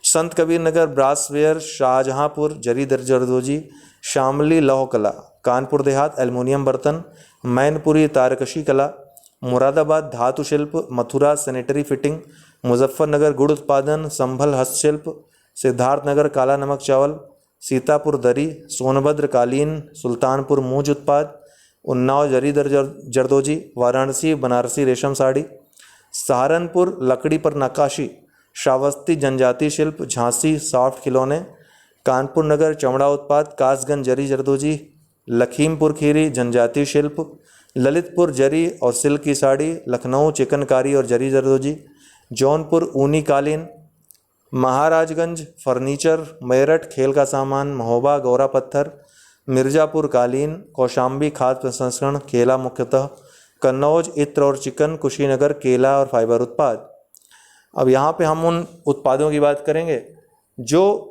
संत कबीर नगर ब्रासवेयर, शाहजहांपुर जरी जरदोजी, शामली लौह कला, कानपुर देहात एल्युमिनियम बर्तन, मैनपुरी तारकशी कला, मुरादाबाद धातु शिल्प, मथुरा सैनिटरी फिटिंग, मुजफ्फरनगर गुड़ उत्पादन, संभल हस्तशिल्प, सिद्धार्थनगर काला नमक चावल, सीतापुर दरी, सोनभद्र कालीन, सुल्तानपुर मूंज उत्पाद, उन्नाव जरी जरदोजी, वाराणसी बनारसी रेशम साड़ी, सहारनपुर लकड़ी पर नक्काशी, श्रावस्ती जनजाति शिल्प, झांसी सॉफ्ट खिलौने, कानपुर नगर चमड़ा उत्पाद, कासगंज जरी जरदोजी, लखीमपुर खीरी जनजाति शिल्प, ललितपुर जरी और सिल्क की साड़ी, लखनऊ चिकनकारी और जरी जरदोजी, जौनपुर ऊनी कालीन, महाराजगंज फर्नीचर, मेरठ खेल का सामान, महोबा गौरा पत्थर, मिर्ज़ापुर कालीन, कौशाम्बी खाद्य प्रसंस्करण केला मुख्यतः, कन्नौज इत्र और चिकन, कुशीनगर केला और फाइबर उत्पाद। अब यहाँ पे हम उन उत्पादों की बात करेंगे जो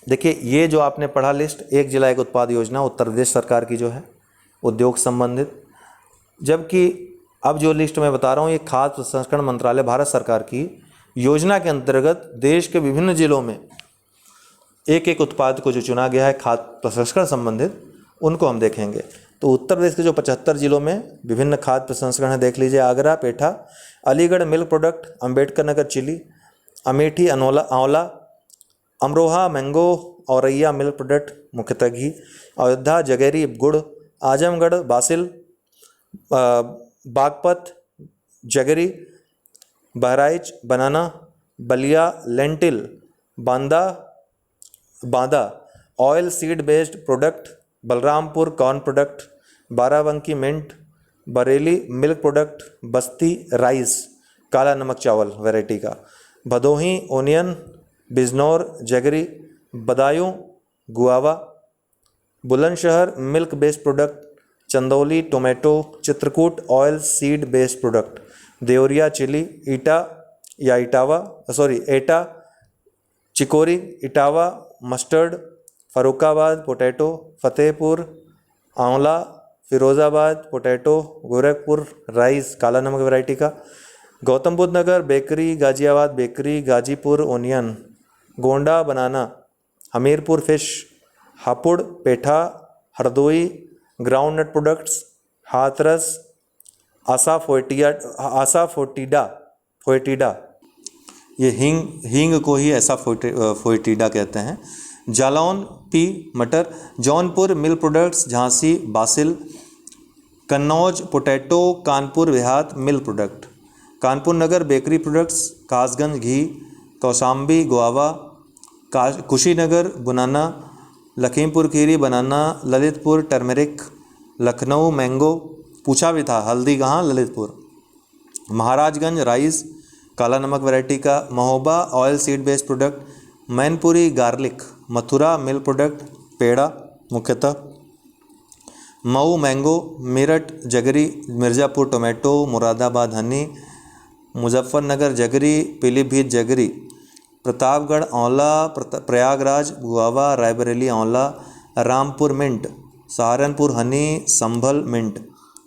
देखिए, ये जो आपने पढ़ा लिस्ट, एक जिला एक उत्पाद योजना उत्तर प्रदेश सरकार की जो है उद्योग संबंधित, जबकि अब जो लिस्ट मैं बता रहा हूँ ये खाद्य प्रसंस्करण मंत्रालय भारत सरकार की योजना के अंतर्गत देश के विभिन्न जिलों में एक एक उत्पाद को जो चुना गया है खाद्य प्रसंस्करण संबंधित, उनको हम देखेंगे। तो उत्तर प्रदेश के जो 75 जिलों में विभिन्न खाद्य प्रसंस्करण है देख लीजिए, Agra petha, Aligarh milk product, Ambedkar Nagar chilli, Amethi अनोला आंवला, Amroha mango, Auraiya milk product मुख्यतः घी, अयोध्या जगेरी गुड़, Azamgarh basil, Baghpat jaggery, Bahraich banana, Ballia lentil, Banda oil seed based product, Balrampur corn product, Barabanki mint, Bareilly milk product, Basti rice kala namak चावल वैरायटी का, Bhadohi onion, Bijnor jaggery, Budaun guava, Bulandshahr milk based product, Chandauli tomato, Chitrakoot oil seed based product, Deoria chilli, Etah chicory, Etawah mustard, Farrukhabad potato, Fatehpur आंवला, Firozabad potato, Gorakhpur rice kala namak variety का, Gautam Buddha Nagar bakery, Ghaziabad bakery, Ghazipur onion, Gonda banana, Hamirpur fish, Hapur petha, Hardoi groundnut products, Hathras foetida, ये हींग को ही ऐसा foetida कहते हैं, जालौन पी मटर, Jaunpur milk products, Jhansi basil, Kannauj potato, Kanpur Dehat milk product, Kanpur Nagar bakery products, Kasganj ghee, Kaushambi guava, Kushinagar banana, Lakhimpur Kheri banana, Lalitpur turmeric, Lucknow mango, पूछा भी था हल्दी कहाँ, ललितपुर, महाराजगंज राइस काला नमक वैरायटी का, Mahoba oil seed based product, Mainpuri garlic, Mathura milk product peda मुख्यतः, Mau mango, Meerut jaggery, Mirzapur tomato, Moradabad honey, Muzaffarnagar jaggery, Pilibhit jaggery, Pratapgarh आंवला, प्रयागराज गुआवा, रायबरेली आंवला, Rampur mint, Saharanpur honey, Sambhal mint,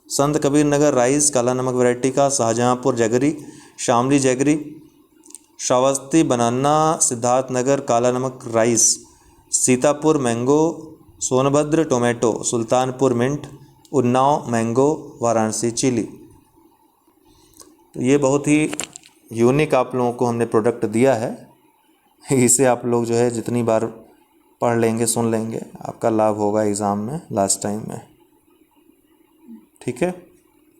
Sant Kabir नगर rice kala namak variety का, शाहजहांपुर जगरी, शामली जगरी, श्रावस्ती बनाना, Siddharthnagar Kala Namak rice, Sitapur mango, Sonbhadra tomato, Sultanpur mint, Unnao mango, Varanasi chili. तो ये बहुत ही यूनिक आप लोगों को हमने प्रोडक्ट दिया है, इसे आप लोग जो है जितनी बार पढ़ लेंगे सुन लेंगे आपका लाभ होगा एग्ज़ाम में लास्ट टाइम में। ठीक है।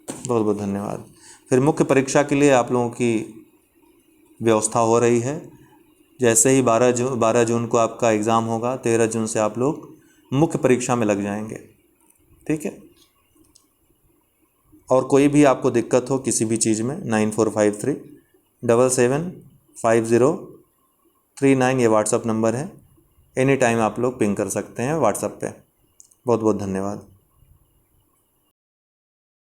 बहुत बहुत धन्यवाद। फिर मुख्य परीक्षा के लिए आप लोगों की व्यवस्था हो रही है। जैसे ही 12 जून को आपका एग्ज़ाम होगा, 13 जून से आप लोग मुख्य परीक्षा में लग जाएंगे। ठीक है। और कोई भी आपको दिक्कत हो किसी भी चीज़ में, 9453775039 ये व्हाट्सअप नंबर है। एनी टाइम आप लोग पिंग कर सकते हैं व्हाट्सअप पे। बहुत बहुत धन्यवाद।